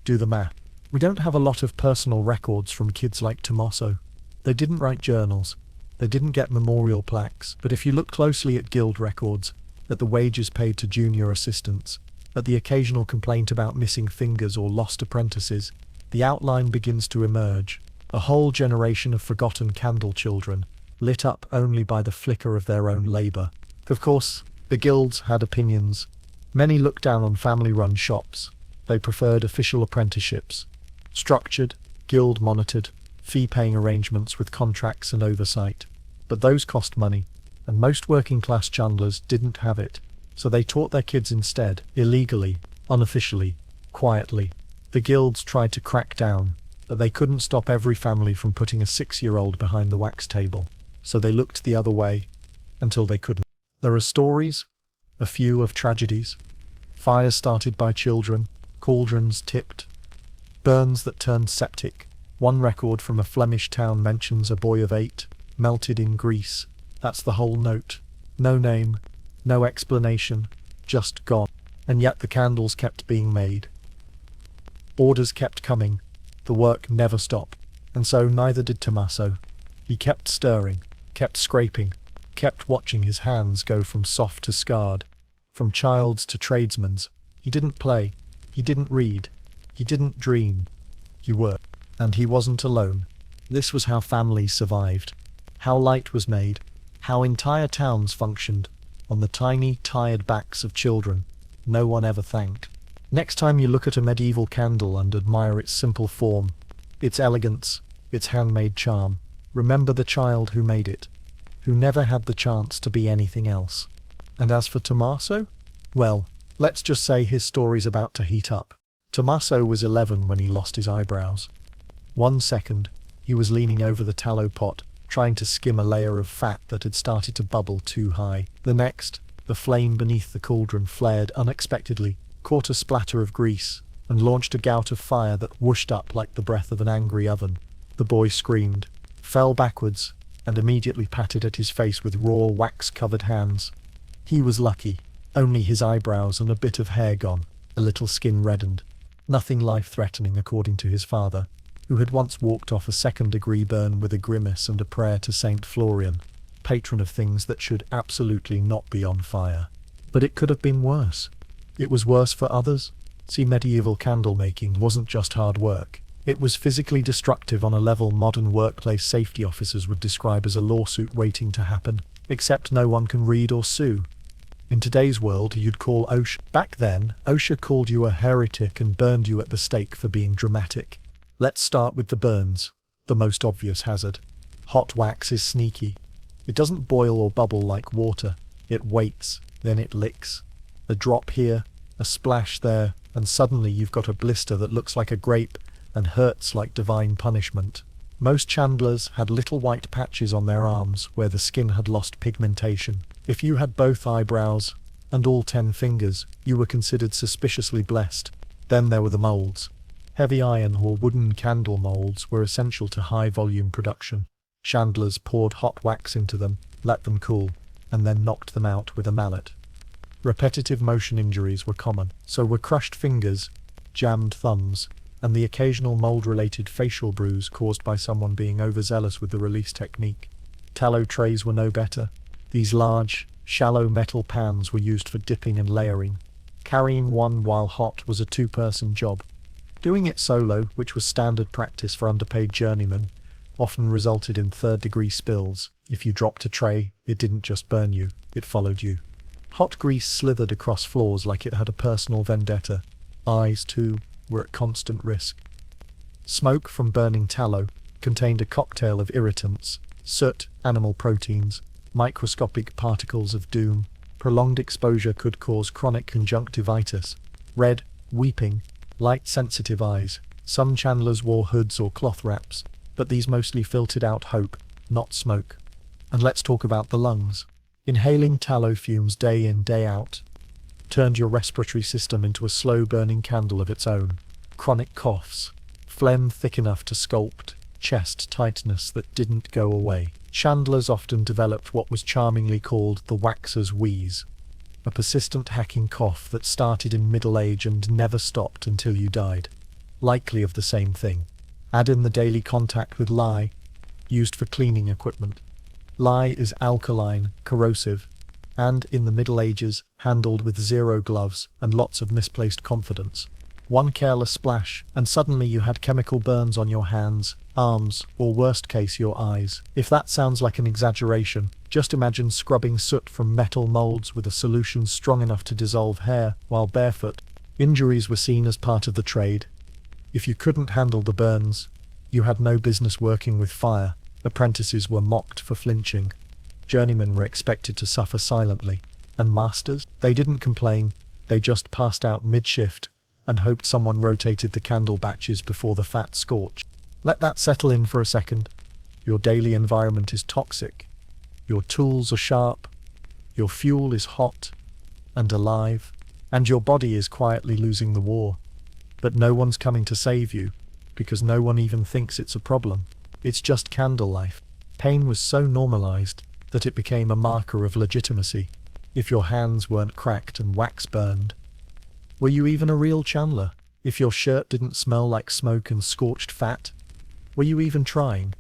Do the math. We don't have a lot of personal records from kids like Tommaso. They didn't write journals. They didn't get memorial plaques. But if you look closely at guild records, at the wages paid to junior assistants, at the occasional complaint about missing fingers or lost apprentices, the outline begins to emerge. A whole generation of forgotten candle children, lit up only by the flicker of their own labor. Of course, the guilds had opinions. Many looked down on family-run shops. They preferred official apprenticeships, structured, guild-monitored, fee-paying arrangements with contracts and oversight. But those cost money, and most working-class chandlers didn't have it, so they taught their kids instead, illegally, unofficially, quietly. The guilds tried to crack down, but they couldn't stop every family from putting a 6-year-old behind the wax table, so they looked the other way, until they couldn't. There are stories, a few of tragedies, fires started by children, cauldrons tipped, burns that turned septic. One record from a Flemish town mentions a boy of 8, melted in grease. That's the whole note. No name, no explanation, just gone. And yet the candles kept being made. Orders kept coming. The work never stopped. And so neither did Tommaso. He kept stirring, kept scraping, kept watching his hands go from soft to scarred, from child's to tradesman's. He didn't play. He didn't read. He didn't dream. He worked. And he wasn't alone. This was how families survived, how light was made, how entire towns functioned, on the tiny, tired backs of children no one ever thanked. Next time you look at a medieval candle and admire its simple form, its elegance, its handmade charm, remember the child who made it, who never had the chance to be anything else. And as for Tommaso? Well, let's just say his story's about to heat up. Tommaso was 11 when he lost his eyebrows. 1 second, he was leaning over the tallow pot, trying to skim a layer of fat that had started to bubble too high. The next, the flame beneath the cauldron flared unexpectedly, caught a splatter of grease, and launched a gout of fire that whooshed up like the breath of an angry oven. The boy screamed, fell backwards, and immediately patted at his face with raw, wax-covered hands. He was lucky. Only his eyebrows and a bit of hair gone, a little skin reddened. Nothing life-threatening, according to his father, who had once walked off a second-degree burn with a grimace and a prayer to Saint Florian, patron of things that should absolutely not be on fire. But it could have been worse. It was worse for others. See, medieval candle-making wasn't just hard work. It was physically destructive on a level modern workplace safety officers would describe as a lawsuit waiting to happen, except no one can read or sue. In today's world, you'd call OSHA. Back then, OSHA called you a heretic and burned you at the stake for being dramatic. Let's start with the burns, the most obvious hazard. Hot wax is sneaky. It doesn't boil or bubble like water. It waits, then it licks. A drop here, a splash there, and suddenly you've got a blister that looks like a grape and hurts like divine punishment. Most chandlers had little white patches on their arms where the skin had lost pigmentation. If you had both eyebrows and all 10 fingers, you were considered suspiciously blessed. Then there were the molds. Heavy iron or wooden candle molds were essential to high-volume production. Chandlers poured hot wax into them, let them cool, and then knocked them out with a mallet. Repetitive motion injuries were common, so were crushed fingers, jammed thumbs, and the occasional mold-related facial bruise caused by someone being overzealous with the release technique. Tallow trays were no better. These large, shallow metal pans were used for dipping and layering. Carrying one while hot was a two-person job. Doing it solo, which was standard practice for underpaid journeymen, often resulted in third-degree spills. If you dropped a tray, it didn't just burn you, it followed you. Hot grease slithered across floors like it had a personal vendetta. Eyes, too, were at constant risk. Smoke from burning tallow contained a cocktail of irritants, soot, animal proteins, microscopic particles of doom. Prolonged exposure could cause chronic conjunctivitis, red, weeping, light-sensitive eyes. Some chandlers wore hoods or cloth wraps, but these mostly filtered out hope, not smoke. And let's talk about the lungs. Inhaling tallow fumes day in, day out turned your respiratory system into a slow-burning candle of its own. Chronic coughs, phlegm thick enough to sculpt, chest tightness that didn't go away. Chandlers often developed what was charmingly called the waxer's wheeze, a persistent hacking cough that started in middle age and never stopped until you died. Likely of the same thing. Add in the daily contact with lye, used for cleaning equipment. Lye is alkaline, corrosive, and, in the Middle Ages, handled with zero gloves and lots of misplaced confidence. One careless splash, and suddenly you had chemical burns on your hands, arms, or worst case, your eyes. If that sounds like an exaggeration, just imagine scrubbing soot from metal molds with a solution strong enough to dissolve hair while barefoot. Injuries were seen as part of the trade. If you couldn't handle the burns, you had no business working with fire. Apprentices were mocked for flinching. Journeymen were expected to suffer silently. And masters? They didn't complain. They just passed out mid-shift and hoped someone rotated the candle batches before the fat scorched. Let that settle in for a second. Your daily environment is toxic. Your tools are sharp. Your fuel is hot and alive. And your body is quietly losing the war. But no one's coming to save you, because no one even thinks it's a problem. It's just candle life. Pain was so normalized that it became a marker of legitimacy. If your hands weren't cracked and wax burned, were you even a real chandler? If your shirt didn't smell like smoke and scorched fat, were you even trying?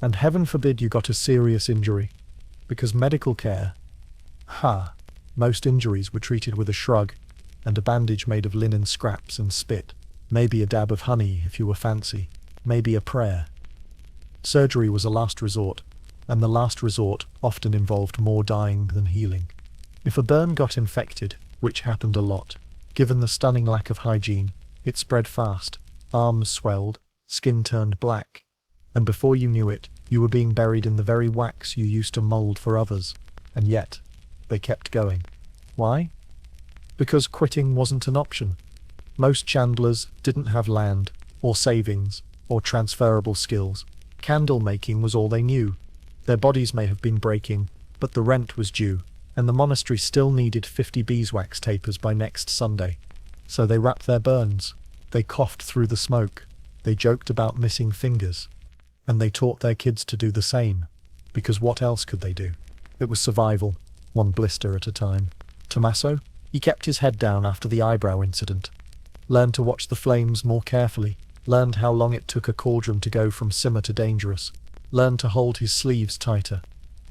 And heaven forbid you got a serious injury. Because medical care, most injuries were treated with a shrug and a bandage made of linen scraps and spit. Maybe a dab of honey if you were fancy. Maybe a prayer. Surgery was a last resort, and the last resort often involved more dying than healing. If a burn got infected, which happened a lot, given the stunning lack of hygiene, it spread fast. Arms swelled, skin turned black, and before you knew it, you were being buried in the very wax you used to mold for others. And yet, they kept going. Why? Because quitting wasn't an option. Most chandlers didn't have land, or savings, or transferable skills. Candle making was all they knew. Their bodies may have been breaking, but the rent was due, and the monastery still needed 50 beeswax tapers by next Sunday. So they wrapped their burns. They coughed through the smoke. They joked about missing fingers. And they taught their kids to do the same. Because what else could they do? It was survival, one blister at a time. Tommaso? He kept his head down after the eyebrow incident. Learned to watch the flames more carefully. Learned how long it took a cauldron to go from simmer to dangerous. Learned to hold his sleeves tighter.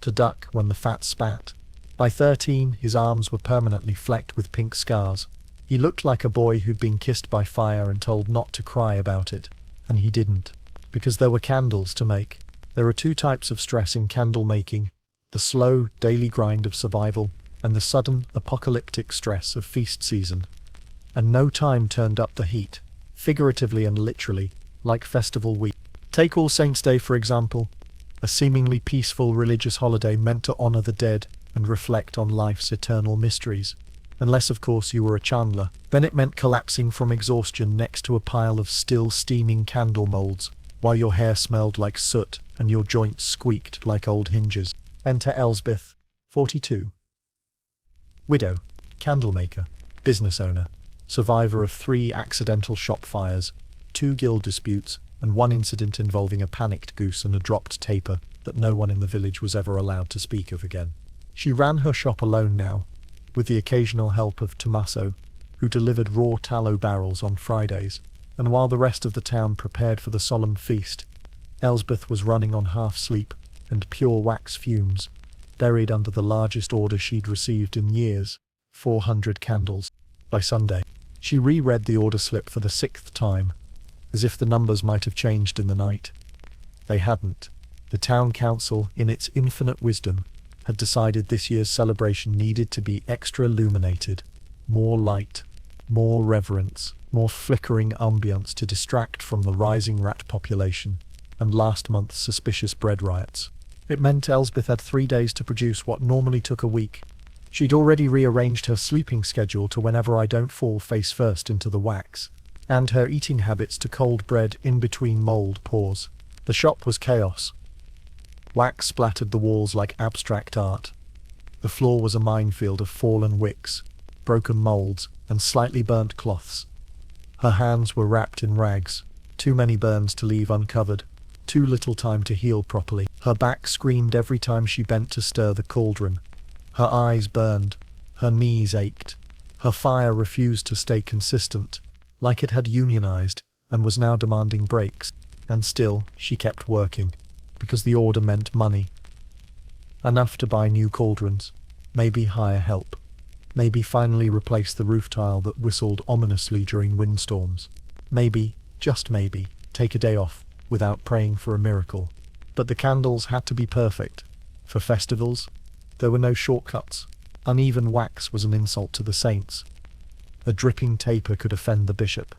To duck when the fat spat. By 13, his arms were permanently flecked with pink scars. He looked like a boy who'd been kissed by fire and told not to cry about it. And he didn't. Because there were candles to make. There are two types of stress in candle making. The slow, daily grind of survival, and the sudden, apocalyptic stress of feast season. And no time turned up the heat, figuratively and literally, like festival week. Take All Saints' Day for example, a seemingly peaceful religious holiday meant to honor the dead and reflect on life's eternal mysteries. Unless of course you were a Chandler, then it meant collapsing from exhaustion next to a pile of still steaming candle molds, while your hair smelled like soot and your joints squeaked like old hinges. Enter Elsbeth, 42. Widow, candlemaker, business owner, survivor of 3 accidental shop fires, 2 guild disputes, and 1 incident involving a panicked goose and a dropped taper that no one in the village was ever allowed to speak of again. She ran her shop alone now, with the occasional help of Tommaso, who delivered raw tallow barrels on Fridays, and while the rest of the town prepared for the solemn feast, Elsbeth was running on half-sleep and pure wax fumes, buried under the largest order she'd received in years, 400 candles. By Sunday, she reread the order slip for the 6th time, as if the numbers might have changed in the night. They hadn't. The town council, in its infinite wisdom, had decided this year's celebration needed to be extra illuminated, more light, more reverence, more flickering ambience to distract from the rising rat population and last month's suspicious bread riots. It meant Elsbeth had 3 days to produce what normally took a week. She'd already rearranged her sleeping schedule to whenever I don't fall face first into the wax, and her eating habits to cold bread in between mold pours. The shop was chaos. Wax splattered the walls like abstract art. The floor was a minefield of fallen wicks, broken molds, and slightly burnt cloths. Her hands were wrapped in rags, too many burns to leave uncovered, too little time to heal properly. Her back screamed every time she bent to stir the cauldron. Her eyes burned, her knees ached. Her fire refused to stay consistent, like it had unionized, and was now demanding breaks. And still, she kept working, because the order meant money. Enough to buy new cauldrons, maybe hire help, maybe finally replace the roof tile that whistled ominously during windstorms. Maybe, just maybe, take a day off, without praying for a miracle. But the candles had to be perfect. For festivals, there were no shortcuts. Uneven wax was an insult to the saints. A dripping taper could offend the bishop.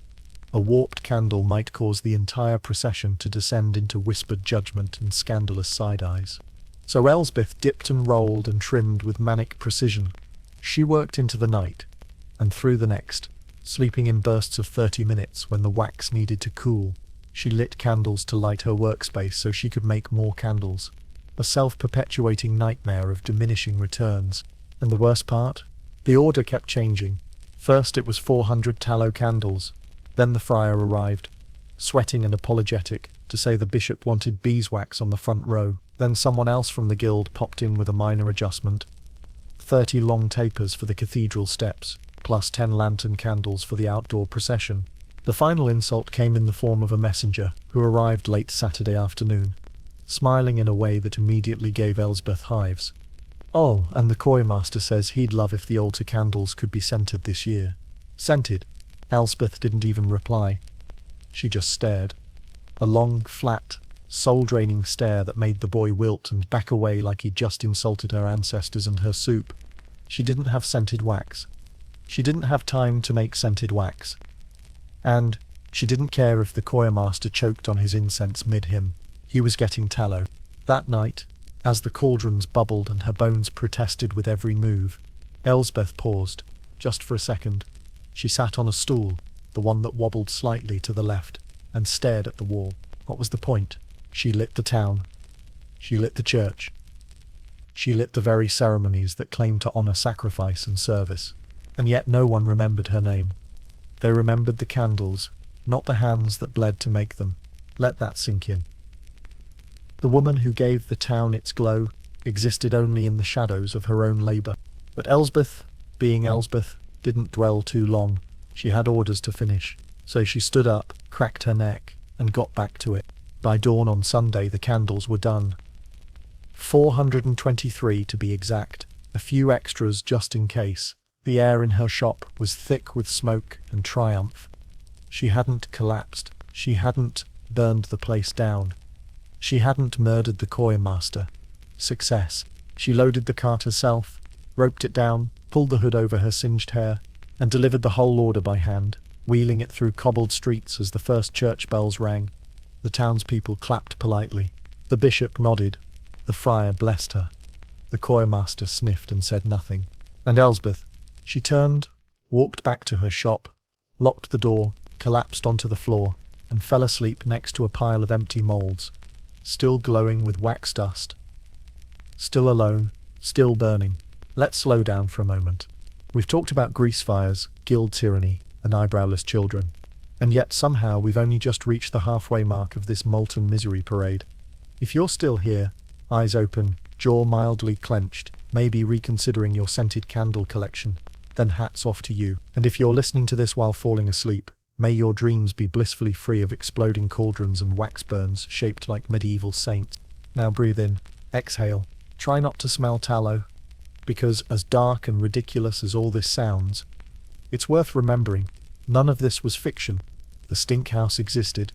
A warped candle might cause the entire procession to descend into whispered judgment and scandalous side-eyes. So Elsbeth dipped and rolled and trimmed with manic precision. She worked into the night, and through the next, sleeping in bursts of 30 minutes when the wax needed to cool. She lit candles to light her workspace so she could make more candles. A self-perpetuating nightmare of diminishing returns. And the worst part? The order kept changing. First it was 400 tallow candles. Then the friar arrived, sweating and apologetic, to say the bishop wanted beeswax on the front row. Then someone else from the guild popped in with a minor adjustment. 30 long tapers for the cathedral steps, plus 10 lantern candles for the outdoor procession. The final insult came in the form of a messenger, who arrived late Saturday afternoon, smiling in a way that immediately gave Elsbeth hives. Oh, and the coy master says he'd love if the altar candles could be scented this year. Scented? Elsbeth didn't even reply. She just stared. A long, flat, soul-draining stare that made the boy wilt and back away like he'd just insulted her ancestors and her soup. She didn't have scented wax. She didn't have time to make scented wax. And she didn't care if the choir master choked on his incense mid-hymn. He was getting tallow. That night, as the cauldrons bubbled and her bones protested with every move, Elsbeth paused, just for a second. She sat on a stool, the one that wobbled slightly to the left, and stared at the wall. What was the point? She lit the town. She lit the church. She lit the very ceremonies that claimed to honor sacrifice and service. And yet no one remembered her name. They remembered the candles, not the hands that bled to make them. Let that sink in. The woman who gave the town its glow existed only in the shadows of her own labor. But Elsbeth, being Elsbeth, didn't dwell too long. She had orders to finish. So she stood up, cracked her neck, and got back to it. By dawn on Sunday the candles were done. 423 to be exact, a few extras just in case. The air in her shop was thick with smoke and triumph. She hadn't collapsed. She hadn't burned the place down. She hadn't murdered the coy master. Success. She loaded the cart herself, roped it down, pulled the hood over her singed hair, and delivered the whole order by hand, wheeling it through cobbled streets as the first church bells rang. The townspeople clapped politely. The bishop nodded. The friar blessed her. The choirmaster sniffed and said nothing. And Elsbeth, she turned, walked back to her shop, locked the door, collapsed onto the floor, and fell asleep next to a pile of empty moulds, still glowing with wax dust. Still alone, still burning. Let's slow down for a moment. We've talked about grease fires, guild tyranny, and eyebrowless children. And yet somehow we've only just reached the halfway mark of this molten misery parade. If you're still here, eyes open, jaw mildly clenched, maybe reconsidering your scented candle collection, then hats off to you. And if you're listening to this while falling asleep, may your dreams be blissfully free of exploding cauldrons and wax burns shaped like medieval saints. Now breathe in, exhale. Try not to smell tallow, because as dark and ridiculous as all this sounds, it's worth remembering, none of this was fiction. The stink house existed.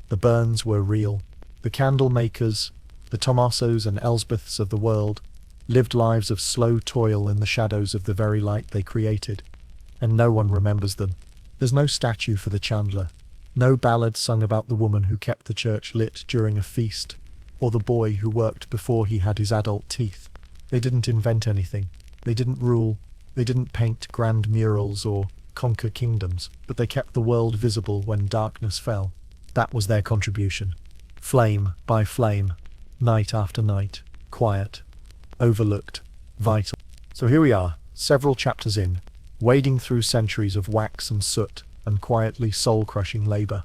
The burns were real. The candle makers, the Tomasos and Elsbeths of the world, lived lives of slow toil in the shadows of the very light they created. And no one remembers them. There's no statue for the chandler. No ballad sung about the woman who kept the church lit during a feast, or the boy who worked before he had his adult teeth. They didn't invent anything. They didn't rule. They didn't paint grand murals or conquer kingdoms, but they kept the world visible when darkness fell. That was their contribution. Flame by flame, night after night, quiet, overlooked, vital. So here we are, several chapters in, wading through centuries of wax and soot and quietly soul-crushing labor.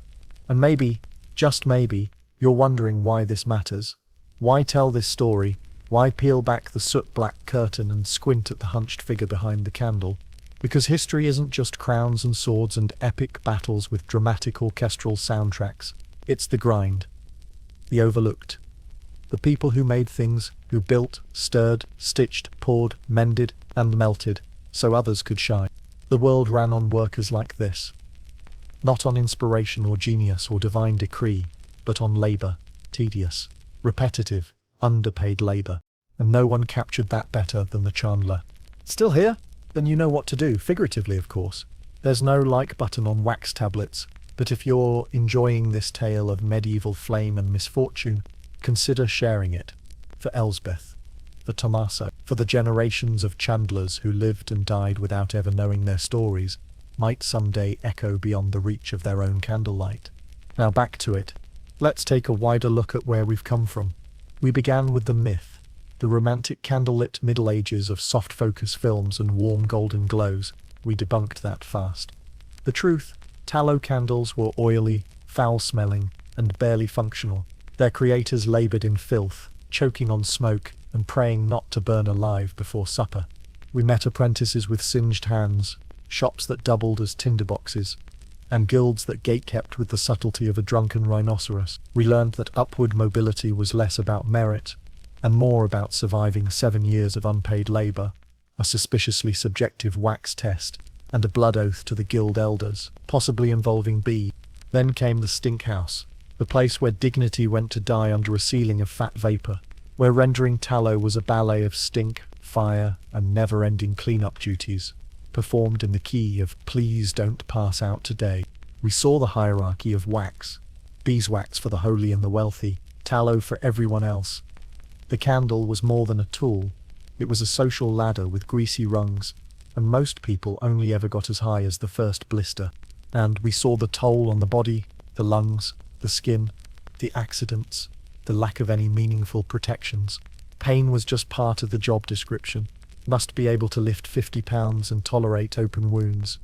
And maybe, just maybe, you're wondering why this matters. Why tell this story? Why peel back the soot-black curtain and squint at the hunched figure behind the candle? Because history isn't just crowns and swords and epic battles with dramatic orchestral soundtracks. It's the grind. The overlooked. The people who made things, who built, stirred, stitched, poured, mended, and melted, so others could shine. The world ran on workers like this. Not on inspiration or genius or divine decree, but on labor, tedious, repetitive, underpaid labor. And no one captured that better than the chandler. Still here? Then you know what to do, figuratively of course. There's no like button on wax tablets, but if you're enjoying this tale of medieval flame and misfortune, consider sharing it. For Elsbeth, for Tommaso, for the generations of chandlers who lived and died without ever knowing their stories might someday echo beyond the reach of their own candlelight. Now back to it. Let's take a wider look at where we've come from. We began with the myth, the romantic candlelit Middle Ages of soft focus films and warm golden glows. We debunked that fast. The truth, tallow candles were oily, foul-smelling, and barely functional. Their creators labored in filth, choking on smoke, and praying not to burn alive before supper. We met apprentices with singed hands, shops that doubled as tinderboxes, and guilds that gatekept with the subtlety of a drunken rhinoceros. We learned that upward mobility was less about merit, and more about surviving 7 years of unpaid labor, a suspiciously subjective wax test, and a blood oath to the guild elders, possibly involving B. Then came the stink house, the place where dignity went to die under a ceiling of fat vapor, where rendering tallow was a ballet of stink, fire, and never-ending cleanup duties, performed in the key of "Please don't pass out today." We saw the hierarchy of wax: beeswax for the holy and the wealthy, tallow for everyone else. The candle was more than a tool. It was a social ladder with greasy rungs, and most people only ever got as high as the first blister. And we saw the toll on the body, the lungs, the skin, the accidents, the lack of any meaningful protections. Pain was just part of the job description. Must be able to lift 50 pounds and tolerate open wounds.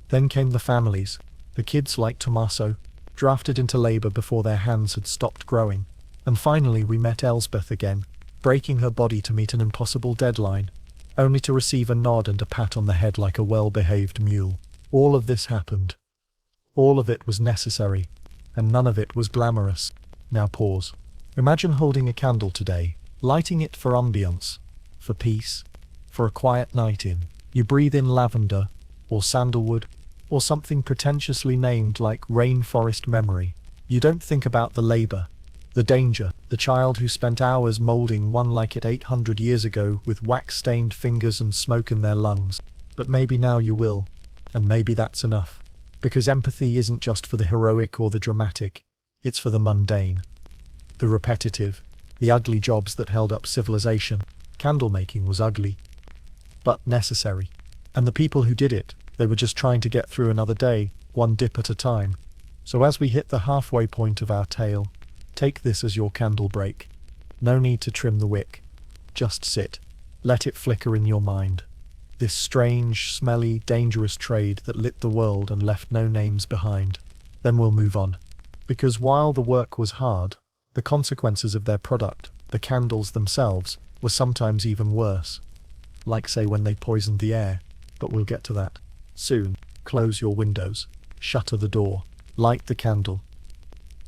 Then came the families, the kids like Tommaso, drafted into labor before their hands had stopped growing. And finally we met Elsbeth again, breaking her body to meet an impossible deadline, only to receive a nod and a pat on the head like a well-behaved mule. All of this happened. All of it was necessary, and none of it was glamorous. Now pause. Imagine holding a candle today, lighting it for ambience, for peace, for a quiet night in. You breathe in lavender, or sandalwood, or something pretentiously named like rainforest memory. You don't think about the labor, The danger, the child who spent hours molding one like it 800 years ago with wax-stained fingers and smoke in their lungs. But maybe now you will, and maybe that's enough. Because empathy isn't just for the heroic or the dramatic, it's for the mundane, the repetitive, the ugly jobs that held up civilization. Candle making was ugly, but necessary. And the people who did it, they were just trying to get through another day, one dip at a time. So as we hit the halfway point of our tale, take this as your candle break. No need to trim the wick. Just sit. Let it flicker in your mind. This strange, smelly, dangerous trade that lit the world and left no names behind. Then we'll move on. Because while the work was hard, the consequences of their product, the candles themselves, were sometimes even worse. Like say when they poisoned the air, but we'll get to that soon. Close your windows, shutter the door, light the candle.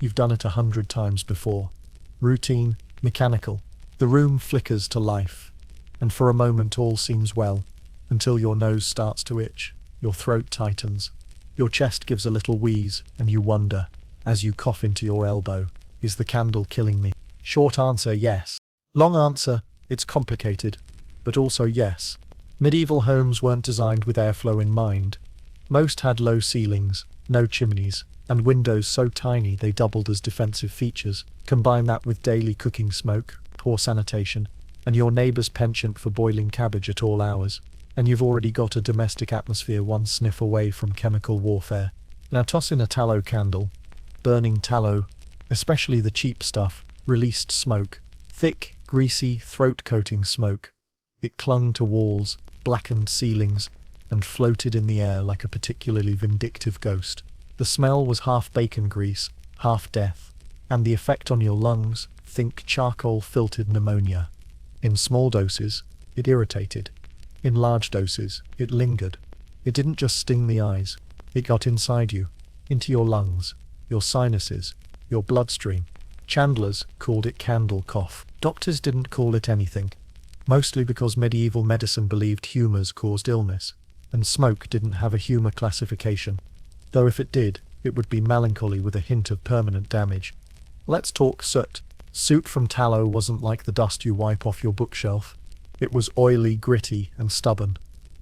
You've done it 100 times before. Routine, mechanical. The room flickers to life, and for a moment all seems well, until your nose starts to itch, your throat tightens, your chest gives a little wheeze, and you wonder, as you cough into your elbow, is the candle killing me? Short answer, yes. Long answer, it's complicated, but also yes. Medieval homes weren't designed with airflow in mind. Most had low ceilings, no chimneys, and windows so tiny they doubled as defensive features. Combine that with daily cooking smoke, poor sanitation, and your neighbour's penchant for boiling cabbage at all hours, and you've already got a domestic atmosphere one sniff away from chemical warfare. Now toss in a tallow candle. Burning tallow, especially the cheap stuff, released smoke. Thick, greasy, throat-coating smoke. It clung to walls, blackened ceilings, and floated in the air like a particularly vindictive ghost. The smell was half bacon grease, half death, and the effect on your lungs, think charcoal-filtered pneumonia. In small doses, it irritated. In large doses, it lingered. It didn't just sting the eyes, it got inside you, into your lungs, your sinuses, your bloodstream. Chandlers called it candle cough. Doctors didn't call it anything, mostly because medieval medicine believed humours caused illness, and smoke didn't have a humour classification. Though if it did, it would be melancholy with a hint of permanent damage. Let's talk soot. Soot from tallow wasn't like the dust you wipe off your bookshelf. It was oily, gritty, and stubborn.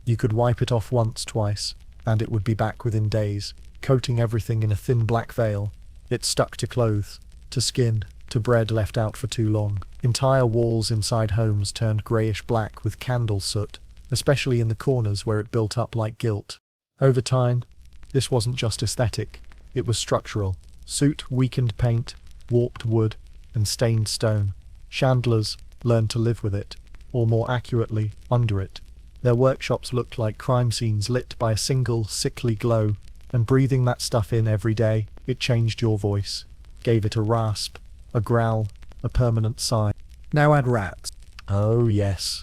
You could wipe it off once, twice, and it would be back within days, coating everything in a thin black veil. It stuck to clothes, to skin, to bread left out for too long. Entire walls inside homes turned greyish-black with candle soot, especially in the corners where it built up like guilt. Over time, this wasn't just aesthetic, it was structural. Soot weakened paint, warped wood, and stained stone. Chandlers learned to live with it, or more accurately, under it. Their workshops looked like crime scenes lit by a single, sickly glow, and breathing that stuff in every day, it changed your voice, gave it a rasp, a growl, a permanent sigh. Now add rats. Oh yes,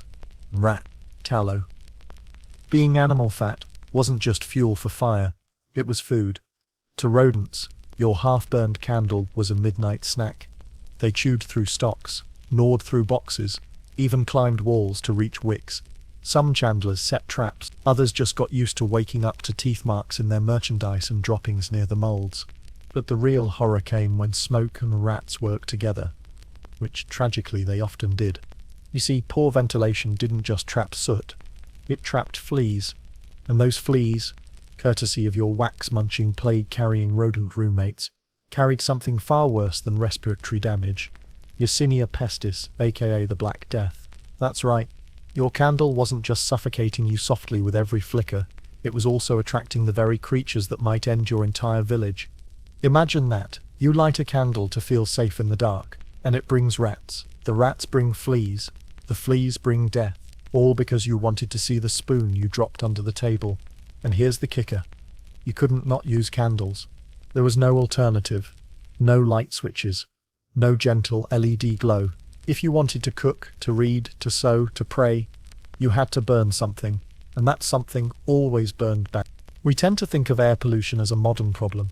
rat tallow. Being animal fat wasn't just fuel for fire, it was food. To rodents, your half-burned candle was a midnight snack. They chewed through stocks, gnawed through boxes, even climbed walls to reach wicks. Some chandlers set traps, others just got used to waking up to teeth marks in their merchandise and droppings near the molds. But the real horror came when smoke and rats worked together, which tragically they often did. You see, poor ventilation didn't just trap soot, it trapped fleas, and those fleas, courtesy of your wax-munching, plague-carrying rodent roommates, carried something far worse than respiratory damage. Yersinia pestis, aka the Black Death. That's right, your candle wasn't just suffocating you softly with every flicker, it was also attracting the very creatures that might end your entire village. Imagine that, you light a candle to feel safe in the dark, and it brings rats. The rats bring fleas, the fleas bring death, all because you wanted to see the spoon you dropped under the table. And here's the kicker, you couldn't not use candles. There was no alternative, no light switches, no gentle LED glow. If you wanted to cook, to read, to sew, to pray, you had to burn something, and that something always burned back. We tend to think of air pollution as a modern problem.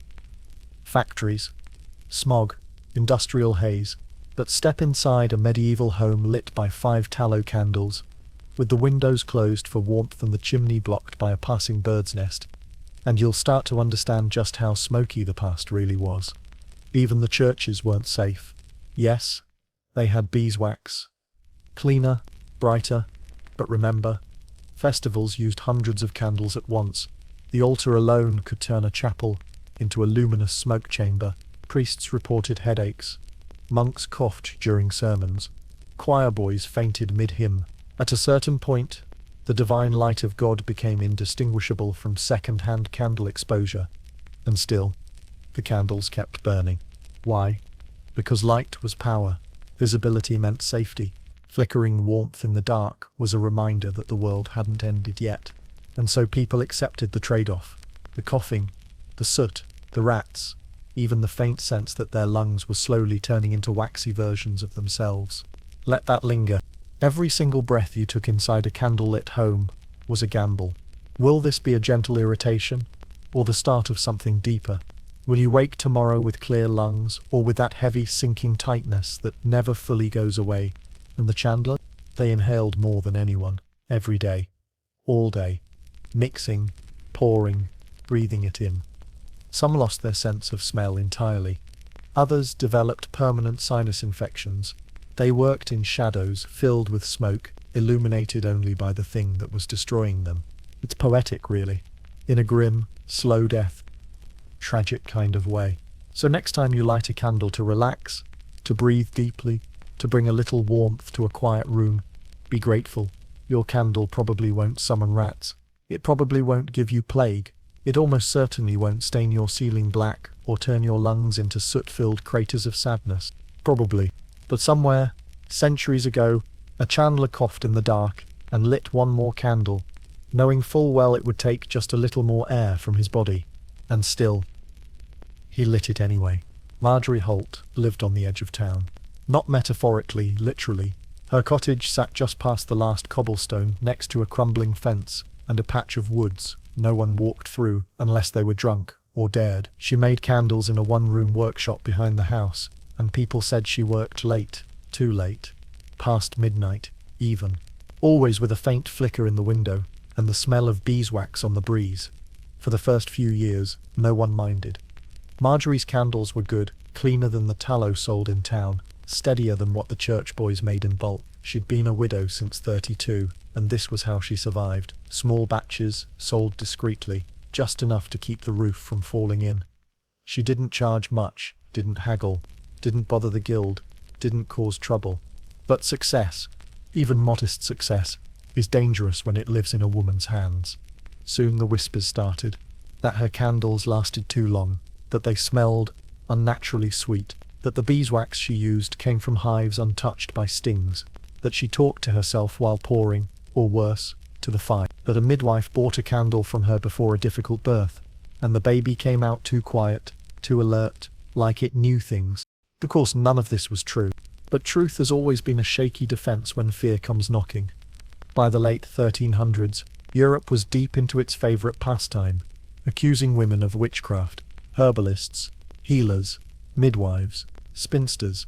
Factories, smog, industrial haze, but step inside a medieval home lit by 5 tallow candles, with the windows closed for warmth and the chimney blocked by a passing bird's nest, and you'll start to understand just how smoky the past really was. Even the churches weren't safe. Yes, they had beeswax. Cleaner, brighter, but remember, festivals used hundreds of candles at once. The altar alone could turn a chapel into a luminous smoke chamber. Priests reported headaches. Monks coughed during sermons. Choir boys fainted mid-hymn. At a certain point, the divine light of God became indistinguishable from second-hand candle exposure. And still, the candles kept burning. Why? Because light was power. Visibility meant safety. Flickering warmth in the dark was a reminder that the world hadn't ended yet. And so people accepted the trade-off. The coughing, the soot, the rats, even the faint sense that their lungs were slowly turning into waxy versions of themselves. Let that linger. Every single breath you took inside a candle-lit home was a gamble. Will this be a gentle irritation, or the start of something deeper? Will you wake tomorrow with clear lungs, or with that heavy sinking tightness that never fully goes away? And the Chandler? They inhaled more than anyone, every day, all day, mixing, pouring, breathing it in. Some lost their sense of smell entirely. Others developed permanent sinus infections. They worked in shadows filled with smoke, illuminated only by the thing that was destroying them. It's poetic, really, in a grim, slow death, tragic kind of way. So next time you light a candle to relax, to breathe deeply, to bring a little warmth to a quiet room, be grateful. Your candle probably won't summon rats. It probably won't give you plague. It almost certainly won't stain your ceiling black or turn your lungs into soot-filled craters of sadness. Probably. But somewhere, centuries ago, a Chandler coughed in the dark and lit one more candle, knowing full well it would take just a little more air from his body. And still, he lit it anyway. Marjorie Holt lived on the edge of town. Not metaphorically, literally. Her cottage sat just past the last cobblestone, next to a crumbling fence and a patch of woods no one walked through unless they were drunk or dared. She made candles in a one-room workshop behind the house, and people said she worked late, too late, past midnight, even. Always with a faint flicker in the window, and the smell of beeswax on the breeze. For the first few years, no one minded. Marjorie's candles were good, cleaner than the tallow sold in town, steadier than what the church boys made in bulk. She'd been a widow since 32, and this was how she survived. Small batches, sold discreetly, just enough to keep the roof from falling in. She didn't charge much, didn't haggle, didn't bother the guild, didn't cause trouble. But success, even modest success, is dangerous when it lives in a woman's hands. Soon the whispers started, that her candles lasted too long, that they smelled unnaturally sweet, that the beeswax she used came from hives untouched by stings, that she talked to herself while pouring, or worse, to the fire, that a midwife bought a candle from her before a difficult birth, and the baby came out too quiet, too alert, like it knew things. Of course, none of this was true, but truth has always been a shaky defense when fear comes knocking. By the late 1300s, Europe was deep into its favorite pastime, accusing women of witchcraft. Herbalists, healers, midwives, spinsters.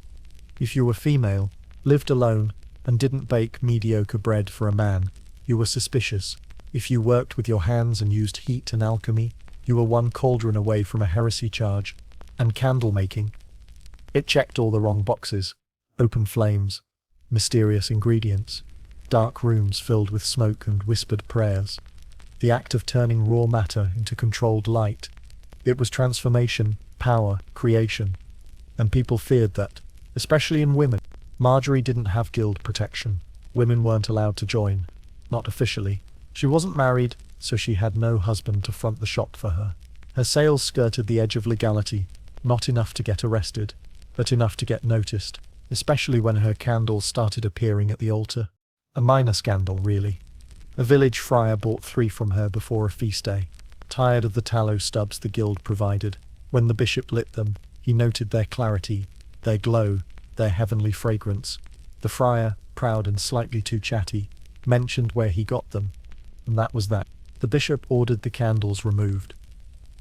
If you were female, lived alone, and didn't bake mediocre bread for a man, you were suspicious. If you worked with your hands and used heat and alchemy, you were one cauldron away from a heresy charge. And candle making? It checked all the wrong boxes. Open flames, mysterious ingredients, dark rooms filled with smoke and whispered prayers. The act of turning raw matter into controlled light. It was transformation, power, creation. And people feared that, especially in women. Marjorie didn't have guild protection. Women weren't allowed to join. Not officially. She wasn't married, so she had no husband to front the shop for her. Her sales skirted the edge of legality, not enough to get arrested, but enough to get noticed, especially when her candles started appearing at the altar. A minor scandal, really. A village friar bought 3 from her before a feast day, tired of the tallow stubs the guild provided. When the bishop lit them, he noted their clarity, their glow, their heavenly fragrance. The friar, proud and slightly too chatty, mentioned where he got them, and that was that. The bishop ordered the candles removed.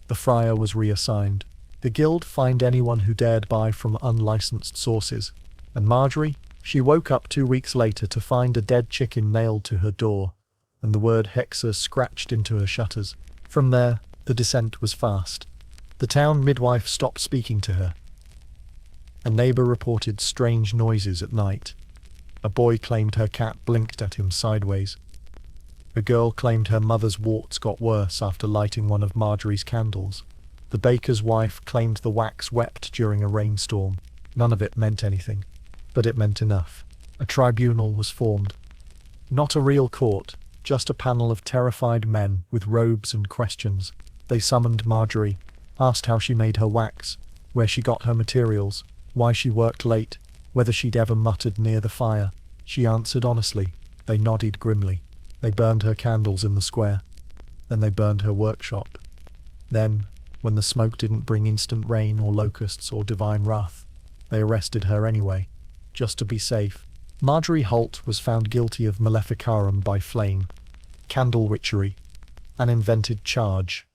The friar was reassigned. The guild fined anyone who dared buy from unlicensed sources. And Marjorie? She woke up 2 weeks later to find a dead chicken nailed to her door, and the word Hexa scratched into her shutters. From there, the descent was fast. The town midwife stopped speaking to her. A neighbor reported strange noises at night. A boy claimed her cat blinked at him sideways. A girl claimed her mother's warts got worse after lighting one of Marjorie's candles. The baker's wife claimed the wax wept during a rainstorm. None of it meant anything, but it meant enough. A tribunal was formed. Not a real court, just a panel of terrified men with robes and questions. They summoned Marjorie, asked how she made her wax, where she got her materials, why she worked late, whether she'd ever muttered near the fire. She answered honestly. They nodded grimly. They burned her candles in the square. Then they burned her workshop. Then, when the smoke didn't bring instant rain or locusts or divine wrath, they arrested her anyway, just to be safe. Marjorie Holt was found guilty of maleficarum by flame, candle witchery, an invented charge.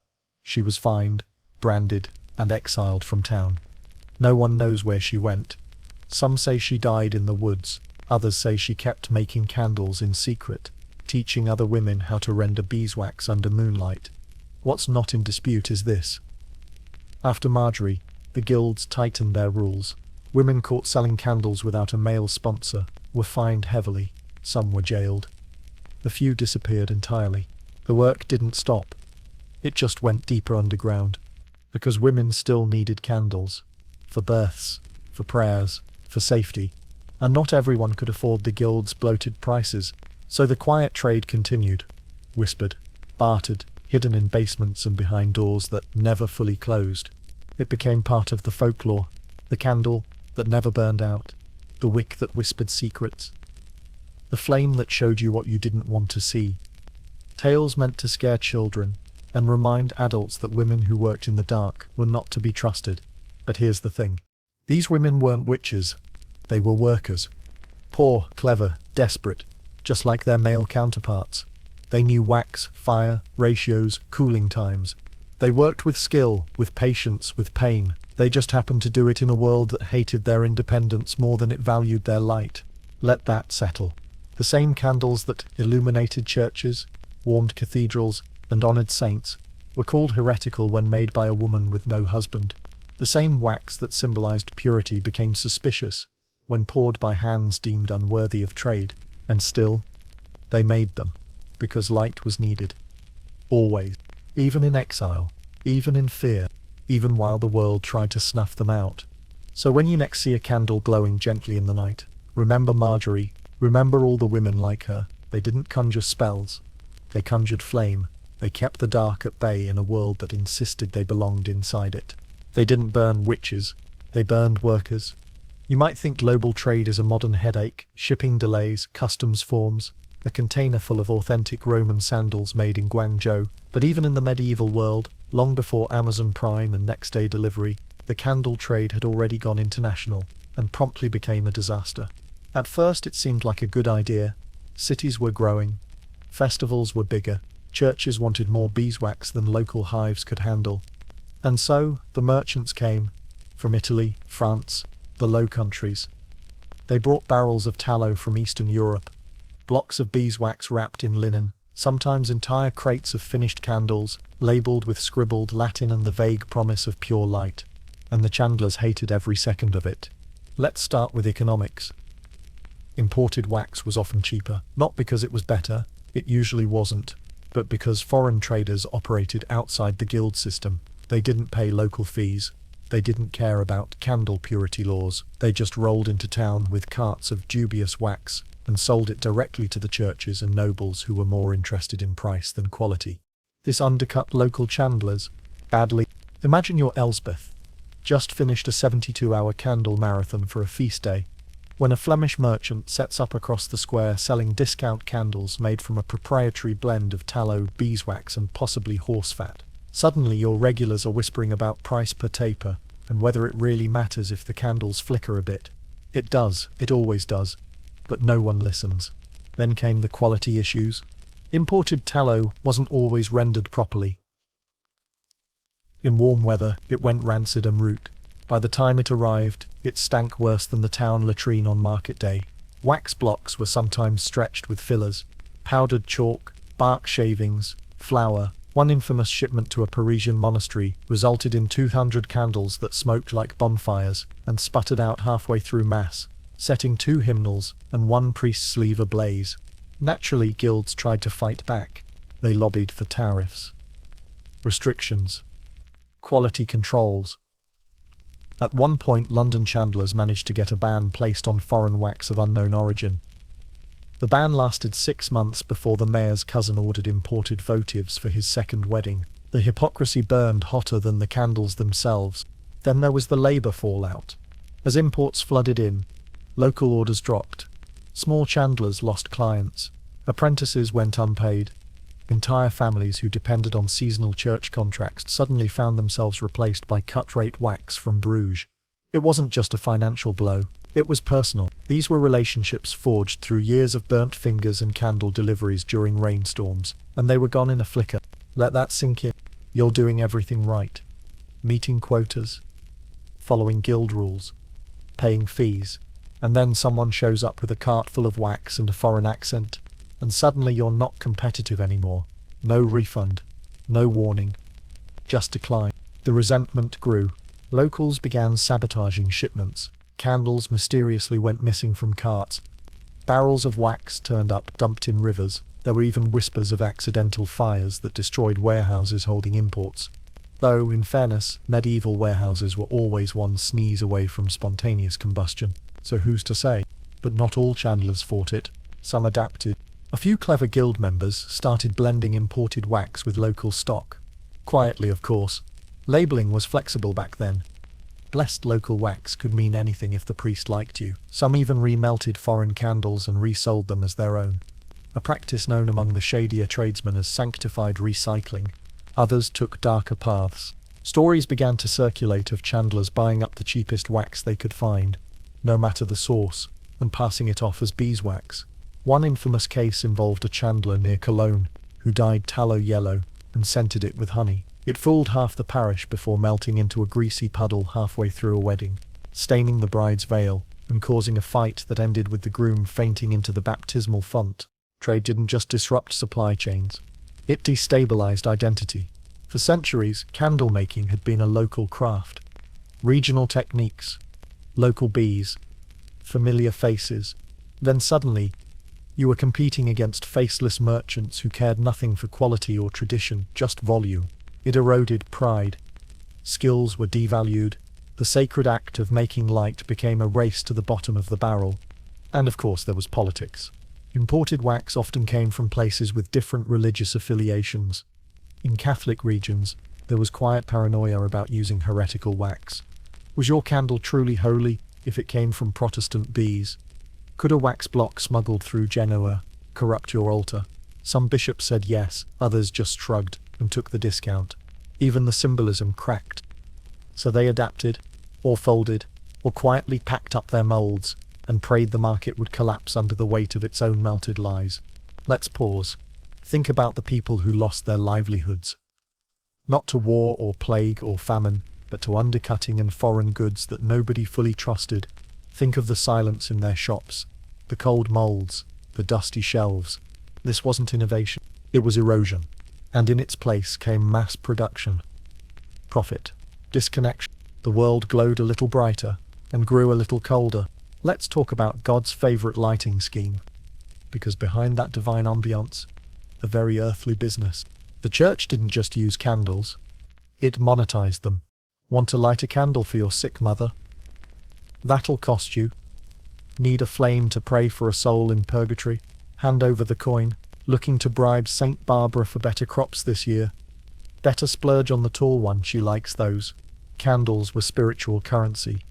She was fined, branded, and exiled from town. No one knows where she went. Some say she died in the woods, others say she kept making candles in secret, teaching other women how to render beeswax under moonlight. What's not in dispute is this. After Marjorie, the guilds tightened their rules. Women caught selling candles without a male sponsor were fined heavily. Some were jailed. The few disappeared entirely. The work didn't stop. It just went deeper underground. Because women still needed candles. For births, for prayers, for safety. And not everyone could afford the guild's bloated prices. So the quiet trade continued. Whispered, bartered, hidden in basements and behind doors that never fully closed. It became part of the folklore. The candle that never burned out. The wick that whispered secrets. The flame that showed you what you didn't want to see. Tales meant to scare children and remind adults that women who worked in the dark were not to be trusted. But here's the thing. These women weren't witches. They were workers. Poor, clever, desperate, just like their male counterparts. They knew wax, fire, ratios, cooling times. They worked with skill, with patience, with pain. They just happened to do it in a world that hated their independence more than it valued their light. Let that settle. The same candles that illuminated churches, warmed cathedrals, and honored saints were called heretical when made by a woman with no husband. The same wax that symbolized purity became suspicious when poured by hands deemed unworthy of trade. And still, they made them, because light was needed. Always. Even in exile. Even in fear. Even while the world tried to snuff them out. So when you next see a candle glowing gently in the night, remember Marjorie, remember all the women like her. They didn't conjure spells. They conjured flame. They kept the dark at bay in a world that insisted they belonged inside it. They didn't burn witches. They burned workers. You might think global trade is a modern headache, shipping delays, customs forms, a container full of authentic Roman sandals made in Guangzhou, but even in the medieval world, long before Amazon Prime and next-day delivery, the candle trade had already gone international, and promptly became a disaster. At first it seemed like a good idea. Cities were growing. Festivals were bigger. Churches wanted more beeswax than local hives could handle. And so, the merchants came, from Italy, France, the Low Countries. They brought barrels of tallow from Eastern Europe, blocks of beeswax wrapped in linen, sometimes entire crates of finished candles, labelled with scribbled Latin and the vague promise of pure light. And the chandlers hated every second of it. Let's start with economics. Imported wax was often cheaper, not because it was better, it usually wasn't, but because foreign traders operated outside the guild system. They didn't pay local fees. They didn't care about candle purity laws. They just rolled into town with carts of dubious wax and sold it directly to the churches and nobles who were more interested in price than quality. This undercut local chandlers badly. Imagine you're Elsbeth, just finished a 72-hour candle marathon for a feast day, when a Flemish merchant sets up across the square selling discount candles made from a proprietary blend of tallow, beeswax and possibly horse fat. Suddenly your regulars are whispering about price per taper, and whether it really matters if the candles flicker a bit. It does, it always does. But no one listens. Then came the quality issues. Imported tallow wasn't always rendered properly. In warm weather, it went rancid en route. By the time it arrived, it stank worse than the town latrine on market day. Wax blocks were sometimes stretched with fillers, powdered chalk, bark shavings, flour, One infamous shipment to a Parisian monastery resulted in 200 candles that smoked like bonfires and sputtered out halfway through Mass, setting 2 hymnals and 1 priest's sleeve ablaze. Naturally, guilds tried to fight back. They lobbied for tariffs, restrictions, quality controls. At one point, London chandlers managed to get a ban placed on foreign wax of unknown origin. The ban lasted 6 months before the mayor's cousin ordered imported votives for his second wedding. The hypocrisy burned hotter than the candles themselves. Then there was the labour fallout. As imports flooded in, local orders dropped. Small chandlers lost clients. Apprentices went unpaid. Entire families who depended on seasonal church contracts suddenly found themselves replaced by cut-rate wax from Bruges. It wasn't just a financial blow. It was personal. These were relationships forged through years of burnt fingers and candle deliveries during rainstorms, and they were gone in a flicker. Let that sink in. You're doing everything right. Meeting quotas, following guild rules, paying fees, and then someone shows up with a cart full of wax and a foreign accent, and suddenly you're not competitive anymore. No refund, no warning, just decline. The resentment grew. Locals began sabotaging shipments. Candles mysteriously went missing from carts. Barrels of wax turned up, dumped in rivers. There were even whispers of accidental fires that destroyed warehouses holding imports. Though, in fairness, medieval warehouses were always one sneeze away from spontaneous combustion. So who's to say? But not all chandlers fought it. Some adapted. A few clever guild members started blending imported wax with local stock. Quietly, of course. Labeling was flexible back then. Blessed local wax could mean anything if the priest liked you. Some even remelted foreign candles and resold them as their own. A practice known among the shadier tradesmen as sanctified recycling. Others took darker paths. Stories began to circulate of chandlers buying up the cheapest wax they could find, no matter the source, and passing it off as beeswax. One infamous case involved a chandler near Cologne who dyed tallow yellow and scented it with honey. It fooled half the parish before melting into a greasy puddle halfway through a wedding, staining the bride's veil and causing a fight that ended with the groom fainting into the baptismal font. Trade didn't just disrupt supply chains. It destabilized identity. For centuries, candle making had been a local craft. Regional techniques, local bees, familiar faces. Then suddenly, you were competing against faceless merchants who cared nothing for quality or tradition, just volume. It eroded pride. Skills were devalued. The sacred act of making light became a race to the bottom of the barrel. And of course there was politics. Imported wax often came from places with different religious affiliations. In Catholic regions, there was quiet paranoia about using heretical wax. Was your candle truly holy if it came from Protestant bees? Could a wax block smuggled through Genoa corrupt your altar? Some bishops said yes, others just shrugged and took the discount. Even the symbolism cracked. So they adapted, or folded, or quietly packed up their molds and prayed the market would collapse under the weight of its own melted lies. Let's pause. Think about the people who lost their livelihoods. Not to war or plague or famine, but to undercutting and foreign goods that nobody fully trusted. Think of the silence in their shops, the cold molds, the dusty shelves. This wasn't innovation, it was erosion. And in its place came mass production. Profit. Disconnection. The world glowed a little brighter and grew a little colder. Let's talk about God's favorite lighting scheme. Because behind that divine ambiance, a very earthly business. The church didn't just use candles, it monetized them. Want to light a candle for your sick mother? That'll cost you. Need a flame to pray for a soul in purgatory? Hand over the coin. Looking to bribe Saint Barbara for better crops this year? Better splurge on the tall one, she likes those. Candles were spiritual currency.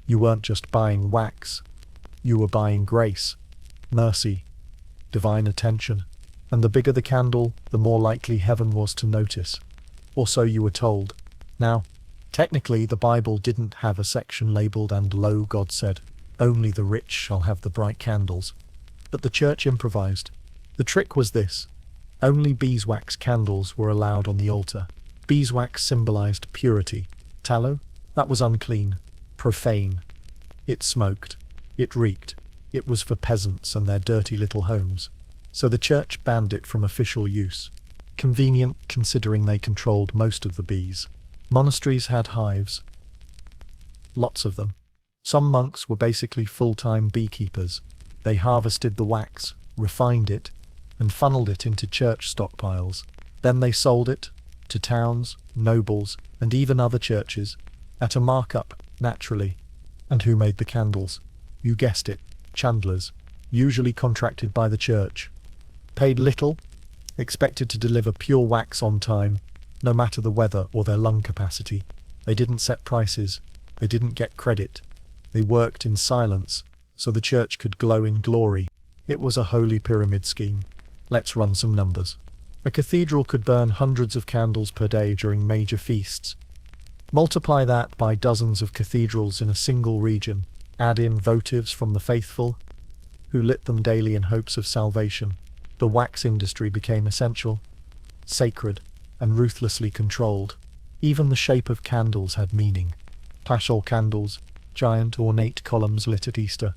You weren't just buying wax. You were buying grace, mercy, divine attention. And the bigger the candle, the more likely heaven was to notice. Or so you were told. Now, technically the Bible didn't have a section labeled "And lo, God said, only the rich shall have the bright candles." But the church improvised. The trick was this. Only beeswax candles were allowed on the altar. Beeswax symbolized purity. Tallow? That was unclean, profane. It smoked. It reeked. It was for peasants and their dirty little homes. So the church banned it from official use. Convenient considering they controlled most of the bees. Monasteries had hives. Lots of them. Some monks were basically full-time beekeepers. They harvested the wax, refined it, and funneled it into church stockpiles. Then they sold it to towns, nobles, and even other churches, at a markup, naturally. And who made the candles? You guessed it, chandlers, usually contracted by the church. Paid little, expected to deliver pure wax on time, no matter the weather or their lung capacity. They didn't set prices, they didn't get credit. They worked in silence, so the church could glow in glory. It was a holy pyramid scheme. Let's run some numbers. A cathedral could burn hundreds of candles per day during major feasts. Multiply that by dozens of cathedrals in a single region. Add in votives from the faithful, who lit them daily in hopes of salvation. The wax industry became essential, sacred, and ruthlessly controlled. Even the shape of candles had meaning. Paschal candles, giant ornate columns lit at Easter,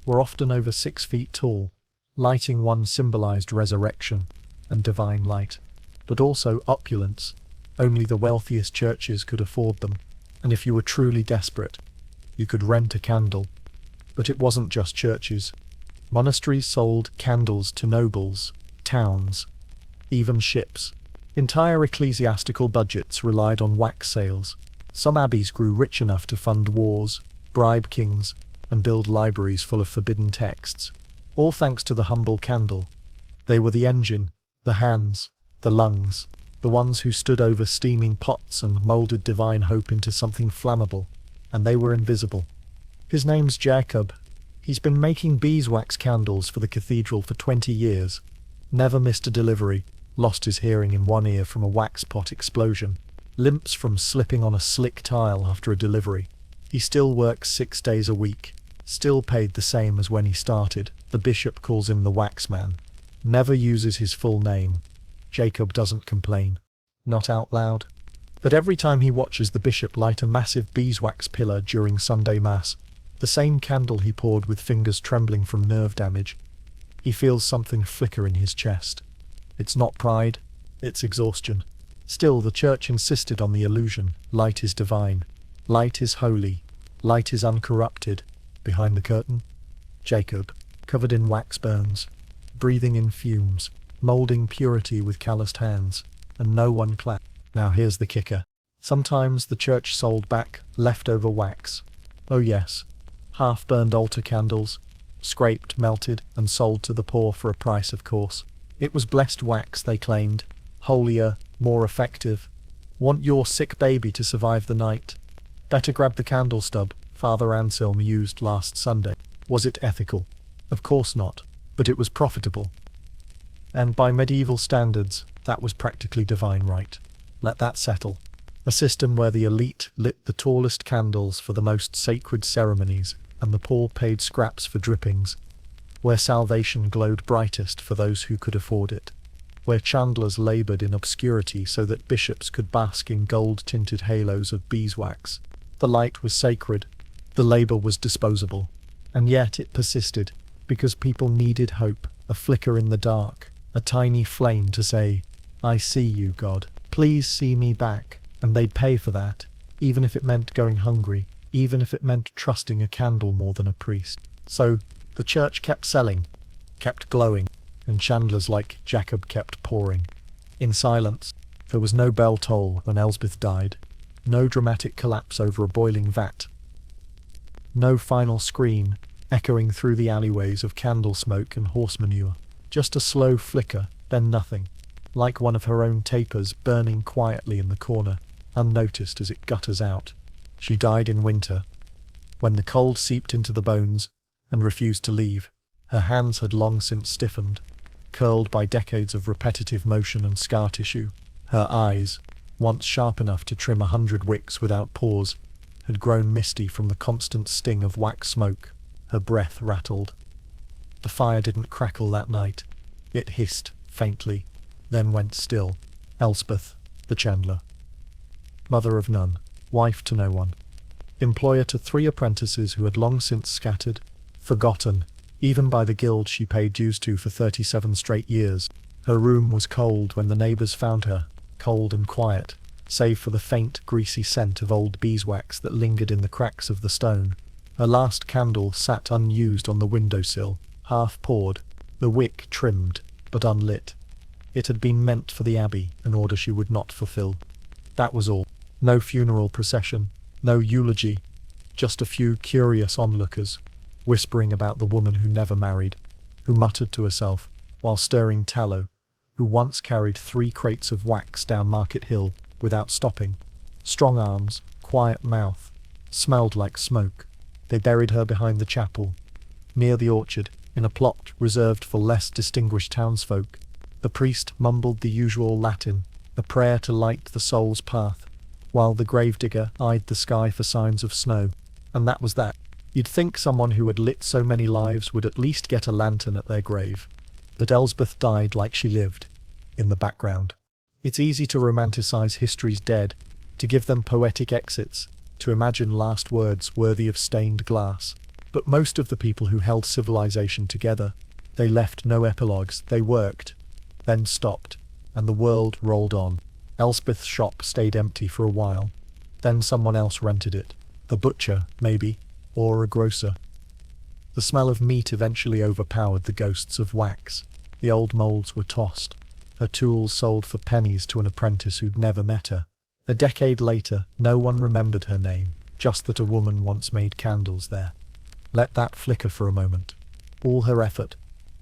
were often over 6 feet tall. Lighting one symbolized resurrection and divine light, but also opulence. Only the wealthiest churches could afford them, and if you were truly desperate, you could rent a candle. But it wasn't just churches. Monasteries sold candles to nobles, towns, even ships. Entire ecclesiastical budgets relied on wax sales. Some abbeys grew rich enough to fund wars, bribe kings, and build libraries full of forbidden texts. All thanks to the humble candle. They were the engine, the hands, the lungs, the ones who stood over steaming pots and moulded divine hope into something flammable. And they were invisible. His name's Jacob. He's been making beeswax candles for the cathedral for 20 years. Never missed a delivery. Lost his hearing in one ear from a wax pot explosion. Limps from slipping on a slick tile after a delivery. He still works 6 days a week. Still paid the same as when he started. The bishop calls him the Waxman. Never uses his full name. Jacob doesn't complain. Not out loud. But every time he watches the bishop light a massive beeswax pillar during Sunday Mass, the same candle he poured with fingers trembling from nerve damage, he feels something flicker in his chest. It's not pride, it's exhaustion. Still, the church insisted on the illusion. Light is divine. Light is holy. Light is uncorrupted. Behind the curtain, Jacob, covered in wax burns, breathing in fumes, moulding purity with calloused hands, and no one clapped. Now here's the kicker. Sometimes the church sold back leftover wax. Oh yes, half-burned altar candles, scraped, melted, and sold to the poor for a price, of course. It was blessed wax, they claimed. Holier, more effective. Want your sick baby to survive the night? Better grab the candle stub Father Anselm used last Sunday. Was it ethical? Of course not, but it was profitable. And by medieval standards, that was practically divine right. Let that settle. A system where the elite lit the tallest candles for the most sacred ceremonies, and the poor paid scraps for drippings. Where salvation glowed brightest for those who could afford it. Where chandlers laboured in obscurity so that bishops could bask in gold-tinted halos of beeswax. The light was sacred. The labour was disposable. And yet it persisted, because people needed hope, a flicker in the dark, a tiny flame to say, "I see you, God. Please see me back." And they'd pay for that, even if it meant going hungry, even if it meant trusting a candle more than a priest. So, the church kept selling, kept glowing, and chandlers like Jacob kept pouring. In silence. There was no bell toll when Elsbeth died. No dramatic collapse over a boiling vat. No final scream, echoing through the alleyways of candle smoke and horse manure. Just a slow flicker, then nothing. Like one of her own tapers burning quietly in the corner, unnoticed as it gutters out. She died in winter, when the cold seeped into the bones, and refused to leave. Her hands had long since stiffened, curled by decades of repetitive motion and scar tissue. Her eyes, once sharp enough to trim 100 wicks without pause, had grown misty from the constant sting of wax smoke. Her breath rattled. The fire didn't crackle that night. It hissed, faintly, then went still. Elspeth, the chandler. Mother of none, wife to no one. Employer to 3 apprentices who had long since scattered, forgotten, even by the guild she paid dues to for 37 straight years. Her room was cold when the neighbors found her, cold and quiet, save for the faint, greasy scent of old beeswax that lingered in the cracks of the stone. Her last candle sat unused on the windowsill, half poured, the wick trimmed, but unlit. It had been meant for the abbey, an order she would not fulfill. That was all. No funeral procession, no eulogy, just a few curious onlookers, whispering about the woman who never married, who muttered to herself, while stirring tallow, who once carried 3 crates of wax down Market Hill without stopping. Strong arms, quiet mouth, smelled like smoke. They buried her behind the chapel, near the orchard, in a plot reserved for less distinguished townsfolk. The priest mumbled the usual Latin, a prayer to light the soul's path, while the gravedigger eyed the sky for signs of snow. And that was that. You'd think someone who had lit so many lives would at least get a lantern at their grave. But Elsbeth died like she lived, in the background. It's easy to romanticize history's dead, to give them poetic exits, to imagine last words worthy of stained glass. But most of the people who held civilization together, they left no epilogues. They worked, then stopped, and the world rolled on. Elsbeth's shop stayed empty for a while. Then someone else rented it. A butcher, maybe, or a grocer. The smell of meat eventually overpowered the ghosts of wax. The old moulds were tossed. Her tools sold for pennies to an apprentice who'd never met her. A decade later, no one remembered her name, just that a woman once made candles there. Let that flicker for a moment. All her effort,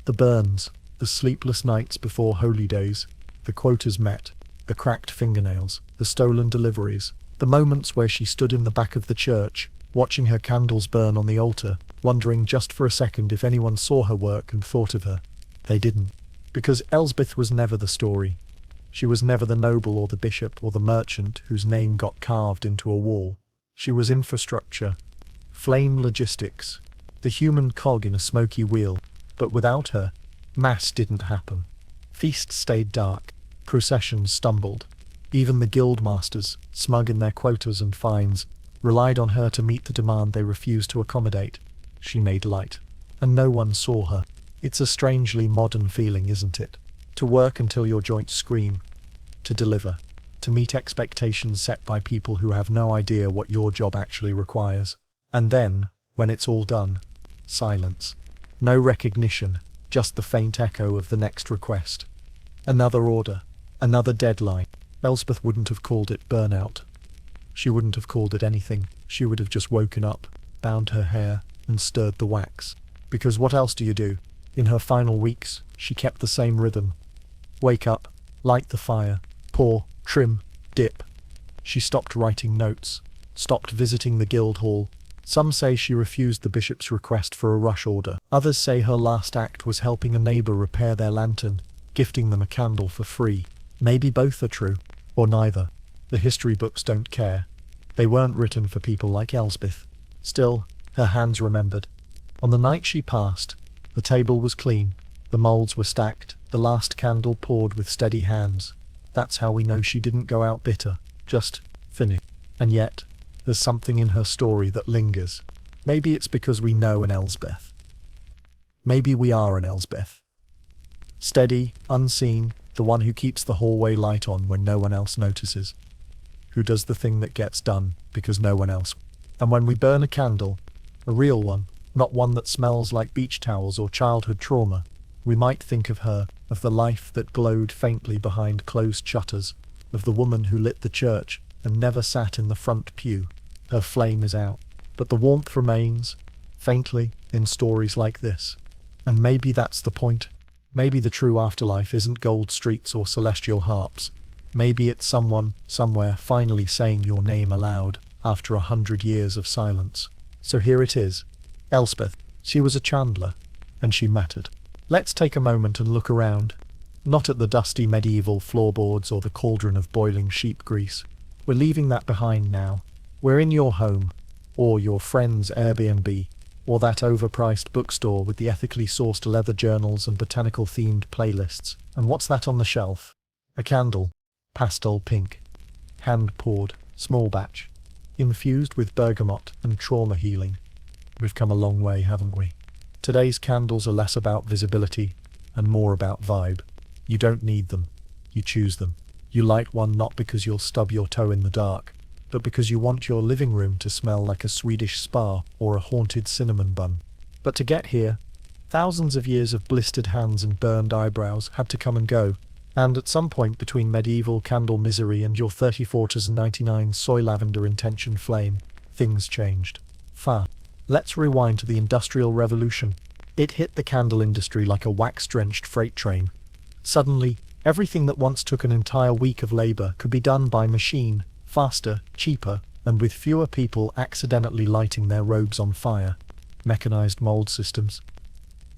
the burns, the sleepless nights before holy days, the quotas met, the cracked fingernails, the stolen deliveries, the moments where she stood in the back of the church, watching her candles burn on the altar, wondering just for a second if anyone saw her work and thought of her. They didn't. Because Elsbeth was never the story. She was never the noble or the bishop or the merchant whose name got carved into a wall. She was infrastructure, flame logistics, the human cog in a smoky wheel. But without her, mass didn't happen. Feasts stayed dark, processions stumbled. Even the guildmasters, smug in their quotas and fines, relied on her to meet the demand they refused to accommodate. She made light, and no one saw her. It's a strangely modern feeling, isn't it? To work until your joints scream, to deliver, to meet expectations set by people who have no idea what your job actually requires. And then, when it's all done, silence. No recognition, just the faint echo of the next request. Another order, another deadline. Elsbeth wouldn't have called it burnout. She wouldn't have called it anything. She would have just woken up, bound her hair, and stirred the wax. Because what else do you do? In her final weeks, she kept the same rhythm. Wake up, light the fire, pour, trim, dip. She stopped writing notes, stopped visiting the guild hall. Some say she refused the bishop's request for a rush order. Others say her last act was helping a neighbor repair their lantern, gifting them a candle for free. Maybe both are true, or neither. The history books don't care. They weren't written for people like Elsbeth. Still, her hands remembered. On the night she passed, the table was clean, the moulds were stacked, the last candle poured with steady hands. That's how we know she didn't go out bitter, just finished. And yet, there's something in her story that lingers. Maybe it's because we know an Elsbeth. Maybe we are an Elsbeth. Steady, unseen, the one who keeps the hallway light on when no one else notices. Who does the thing that gets done because no one else. And when we burn a candle, a real one, not one that smells like beach towels or childhood trauma, we might think of her, of the life that glowed faintly behind closed shutters, of the woman who lit the church and never sat in the front pew. Her flame is out, but the warmth remains, faintly, in stories like this. And maybe that's the point. Maybe the true afterlife isn't gold streets or celestial harps. Maybe it's someone, somewhere, finally saying your name aloud, after 100 years of silence. So here it is. Elsbeth. She was a chandler, and she mattered. Let's take a moment and look around. Not at the dusty medieval floorboards or the cauldron of boiling sheep grease. We're leaving that behind now. We're in your home, or your friend's Airbnb, or that overpriced bookstore with the ethically sourced leather journals and botanical-themed playlists. And what's that on the shelf? A candle. Pastel pink. Hand-poured, small batch. Infused with bergamot and trauma healing. We've come a long way, haven't we? Today's candles are less about visibility and more about vibe. You don't need them. You choose them. You light one not because you'll stub your toe in the dark, but because you want your living room to smell like a Swedish spa or a haunted cinnamon bun. But to get here, thousands of years of blistered hands and burned eyebrows had to come and go, and at some point between medieval candle misery and your 34-99 soy lavender intention flame, things changed. Let's rewind to the Industrial Revolution. It hit the candle industry like a wax-drenched freight train. Suddenly, everything that once took an entire week of labor could be done by machine, faster, cheaper, and with fewer people accidentally lighting their robes on fire. Mechanized mold systems.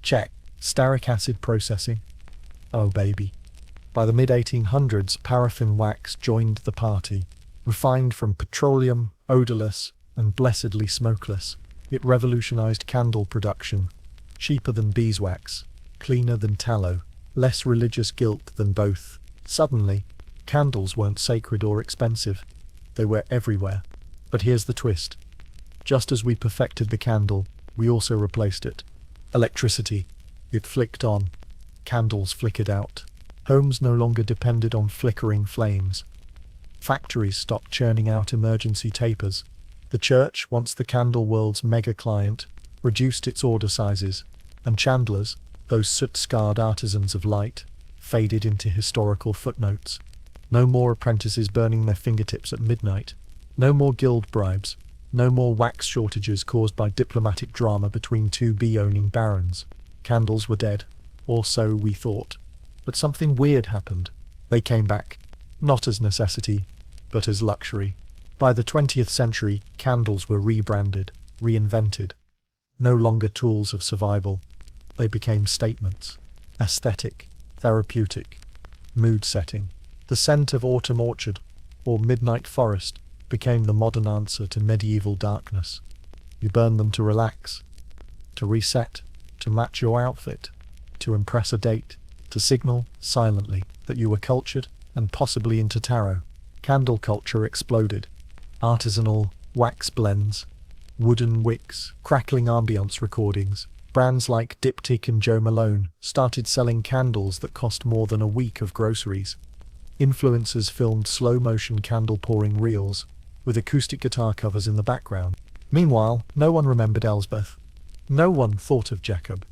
Check. Stearic acid processing. Oh baby. By the mid-1800s, paraffin wax joined the party. Refined from petroleum, odorless, and blessedly smokeless, it revolutionized candle production. Cheaper than beeswax, cleaner than tallow, less religious guilt than both. Suddenly, candles weren't sacred or expensive. They were everywhere. But here's the twist. Just as we perfected the candle, we also replaced it. Electricity. It flicked on. Candles flickered out. Homes no longer depended on flickering flames. Factories stopped churning out emergency tapers. The church, once the candle world's mega client, reduced its order sizes, and chandlers, those soot-scarred artisans of light, faded into historical footnotes. No more apprentices burning their fingertips at midnight. No more guild bribes. No more wax shortages caused by diplomatic drama between two bee-owning barons. Candles were dead, or so we thought. But something weird happened. They came back, not as necessity, but as luxury. By the 20th century, candles were rebranded, reinvented. No longer tools of survival. They became statements. Aesthetic, therapeutic, mood-setting. The scent of autumn orchard, or midnight forest, became the modern answer to medieval darkness. You burn them to relax, to reset, to match your outfit, to impress a date, to signal, silently, that you were cultured and possibly into tarot. Candle culture exploded. Artisanal, wax blends, wooden wicks, crackling ambience recordings. Brands like Diptyque and Joe Malone started selling candles that cost more than a week of groceries. Influencers filmed slow-motion candle-pouring reels, with acoustic guitar covers in the background. Meanwhile, no one remembered Elsbeth. No one thought of Jacob.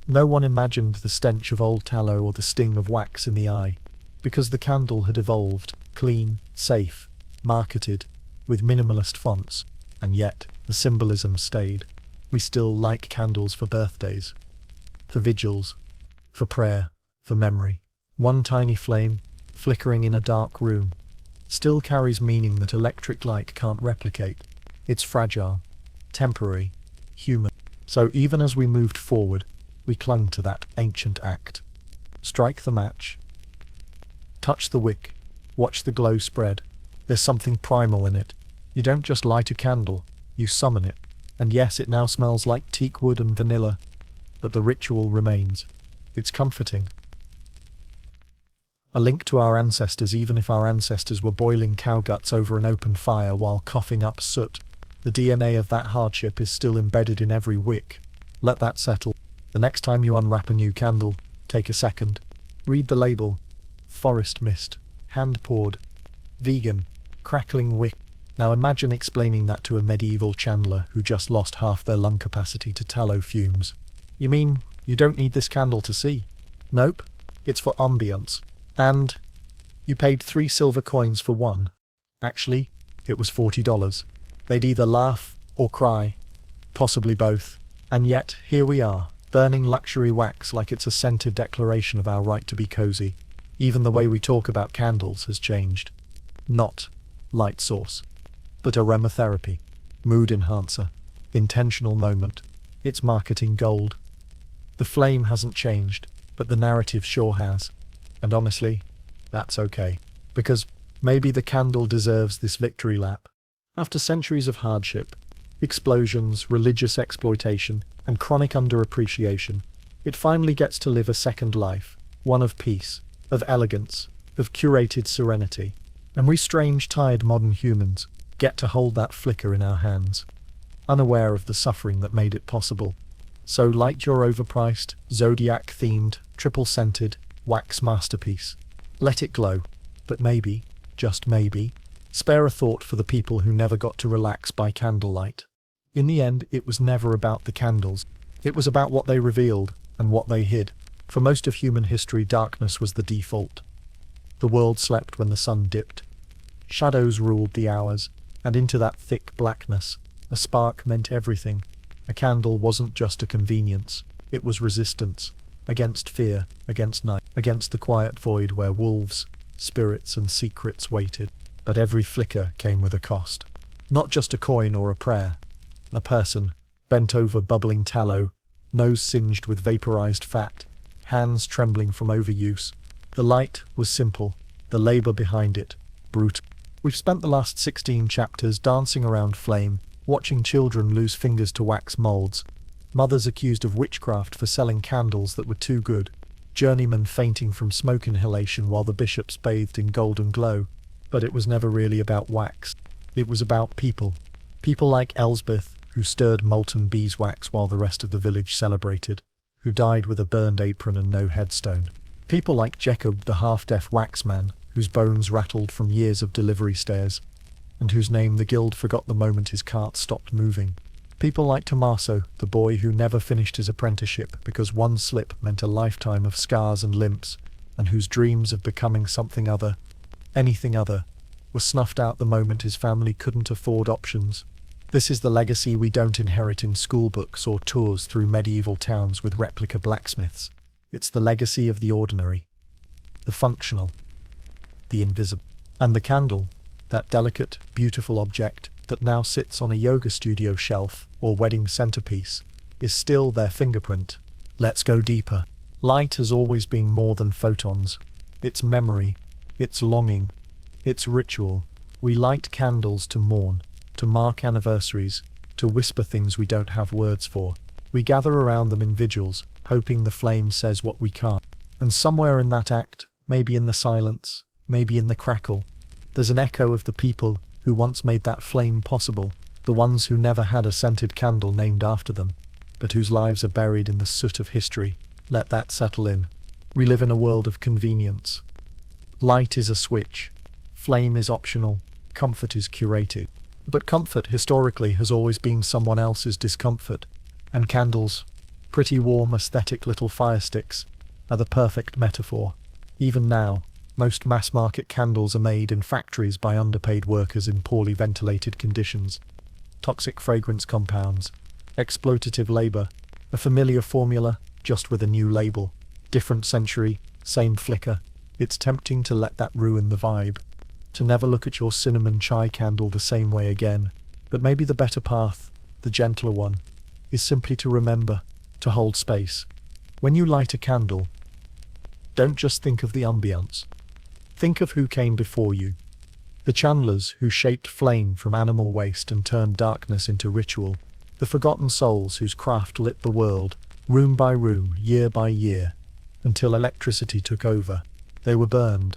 No one imagined the stench of old tallow or the sting of wax in the eye, because the candle had evolved, clean, safe, marketed, with minimalist fonts, and yet the symbolism stayed. We still light candles for birthdays, for vigils, for prayer, for memory. One tiny flame, flickering in a dark room, still carries meaning that electric light can't replicate. It's fragile, temporary, human. So even as we moved forward, we clung to that ancient act. Strike the match. Touch the wick. Watch the glow spread. There's something primal in it. You don't just light a candle, you summon it. And yes, it now smells like teak wood and vanilla, but the ritual remains. It's comforting. A link to our ancestors, even if our ancestors were boiling cow guts over an open fire while coughing up soot. The DNA of that hardship is still embedded in every wick. Let that settle. The next time you unwrap a new candle, take a second. Read the label. Forest mist. Hand-poured. Vegan. Crackling wick. Now imagine explaining that to a medieval chandler who just lost half their lung capacity to tallow fumes. You mean, you don't need this candle to see? Nope. It's for ambience. And you paid 3 silver coins for one. Actually, it was $40. They'd either laugh or cry. Possibly both. And yet, here we are, burning luxury wax like it's a scented declaration of our right to be cozy. Even the way we talk about candles has changed. Not light source, but aromatherapy, mood enhancer, intentional moment. It's marketing gold. The flame hasn't changed, but the narrative sure has. And honestly, that's okay. Because maybe the candle deserves this victory lap. After centuries of hardship, explosions, religious exploitation, and chronic underappreciation, it finally gets to live a second life, one of peace, of elegance, of curated serenity. And we strange, tired modern humans get to hold that flicker in our hands, unaware of the suffering that made it possible. So light your overpriced, zodiac-themed, triple-scented, wax masterpiece. Let it glow, but maybe, just maybe, spare a thought for the people who never got to relax by candlelight. In the end, it was never about the candles. It was about what they revealed and what they hid. For most of human history, darkness was the default. The world slept when the sun dipped. Shadows ruled the hours, and into that thick blackness, a spark meant everything. A candle wasn't just a convenience, it was resistance. Against fear, against night, against the quiet void where wolves, spirits and secrets waited. But every flicker came with a cost. Not just a coin or a prayer. A person, bent over bubbling tallow, nose singed with vaporized fat, hands trembling from overuse. The light was simple, the labor behind it, brutal. We've spent the last 16 chapters dancing around flame, watching children lose fingers to wax molds, mothers accused of witchcraft for selling candles that were too good, journeymen fainting from smoke inhalation while the bishops bathed in golden glow. But it was never really about wax. It was about people. People like Elsbeth, who stirred molten beeswax while the rest of the village celebrated, who died with a burned apron and no headstone. People like Jacob, the half-deaf waxman, whose bones rattled from years of delivery stairs, and whose name the guild forgot the moment his cart stopped moving. People like Tommaso, the boy who never finished his apprenticeship because one slip meant a lifetime of scars and limps, and whose dreams of becoming something other, anything other, were snuffed out the moment his family couldn't afford options. This is the legacy we don't inherit in school books or tours through medieval towns with replica blacksmiths. It's the legacy of the ordinary, the functional, the invisible. And the candle, that delicate, beautiful object that now sits on a yoga studio shelf or wedding centerpiece, is still their fingerprint. Let's go deeper. Light has always been more than photons. It's memory, it's longing, it's ritual. We light candles to mourn, to mark anniversaries, to whisper things we don't have words for. We gather around them in vigils, hoping the flame says what we can't. And somewhere in that act, maybe in the silence, maybe in the crackle, there's an echo of the people who once made that flame possible, the ones who never had a scented candle named after them, but whose lives are buried in the soot of history. Let that settle in. We live in a world of convenience. Light is a switch. Flame is optional. Comfort is curated. But comfort, historically, has always been someone else's discomfort. And candles, pretty warm aesthetic little fire sticks, are the perfect metaphor. Even now, most mass-market candles are made in factories by underpaid workers in poorly ventilated conditions. Toxic fragrance compounds, exploitative labor, a familiar formula, just with a new label. Different century, same flicker. It's tempting to let that ruin the vibe. To never look at your cinnamon chai candle the same way again. But maybe the better path, the gentler one, is simply to remember, to hold space. When you light a candle, don't just think of the ambience. Think of who came before you. The chandlers who shaped flame from animal waste and turned darkness into ritual. The forgotten souls whose craft lit the world, room by room, year by year, until electricity took over. They were burned,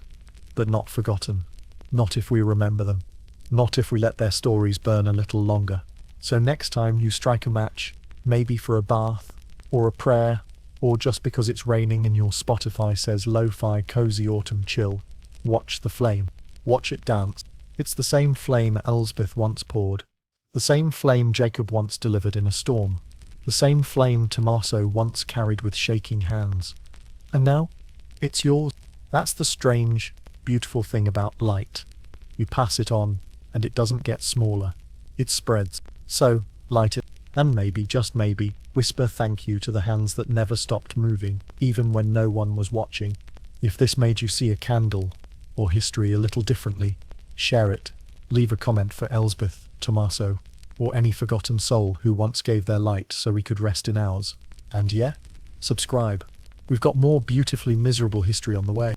but not forgotten. Not if we remember them. Not if we let their stories burn a little longer. So next time you strike a match, maybe for a bath, or a prayer, or just because it's raining and your Spotify says lo-fi cozy autumn chill, watch the flame. Watch it dance. It's the same flame Elsbeth once poured. The same flame Jacob once delivered in a storm. The same flame Tommaso once carried with shaking hands. And now, it's yours. That's the strange, beautiful thing about light. You pass it on, and it doesn't get smaller. It spreads. So, light it, and maybe, just maybe, whisper thank you to the hands that never stopped moving, even when no one was watching. If this made you see a candle, or history a little differently, share it. Leave a comment for Elsbeth, Tommaso, or any forgotten soul who once gave their light so we could rest in ours. And yeah, subscribe. We've got more beautifully miserable history on the way.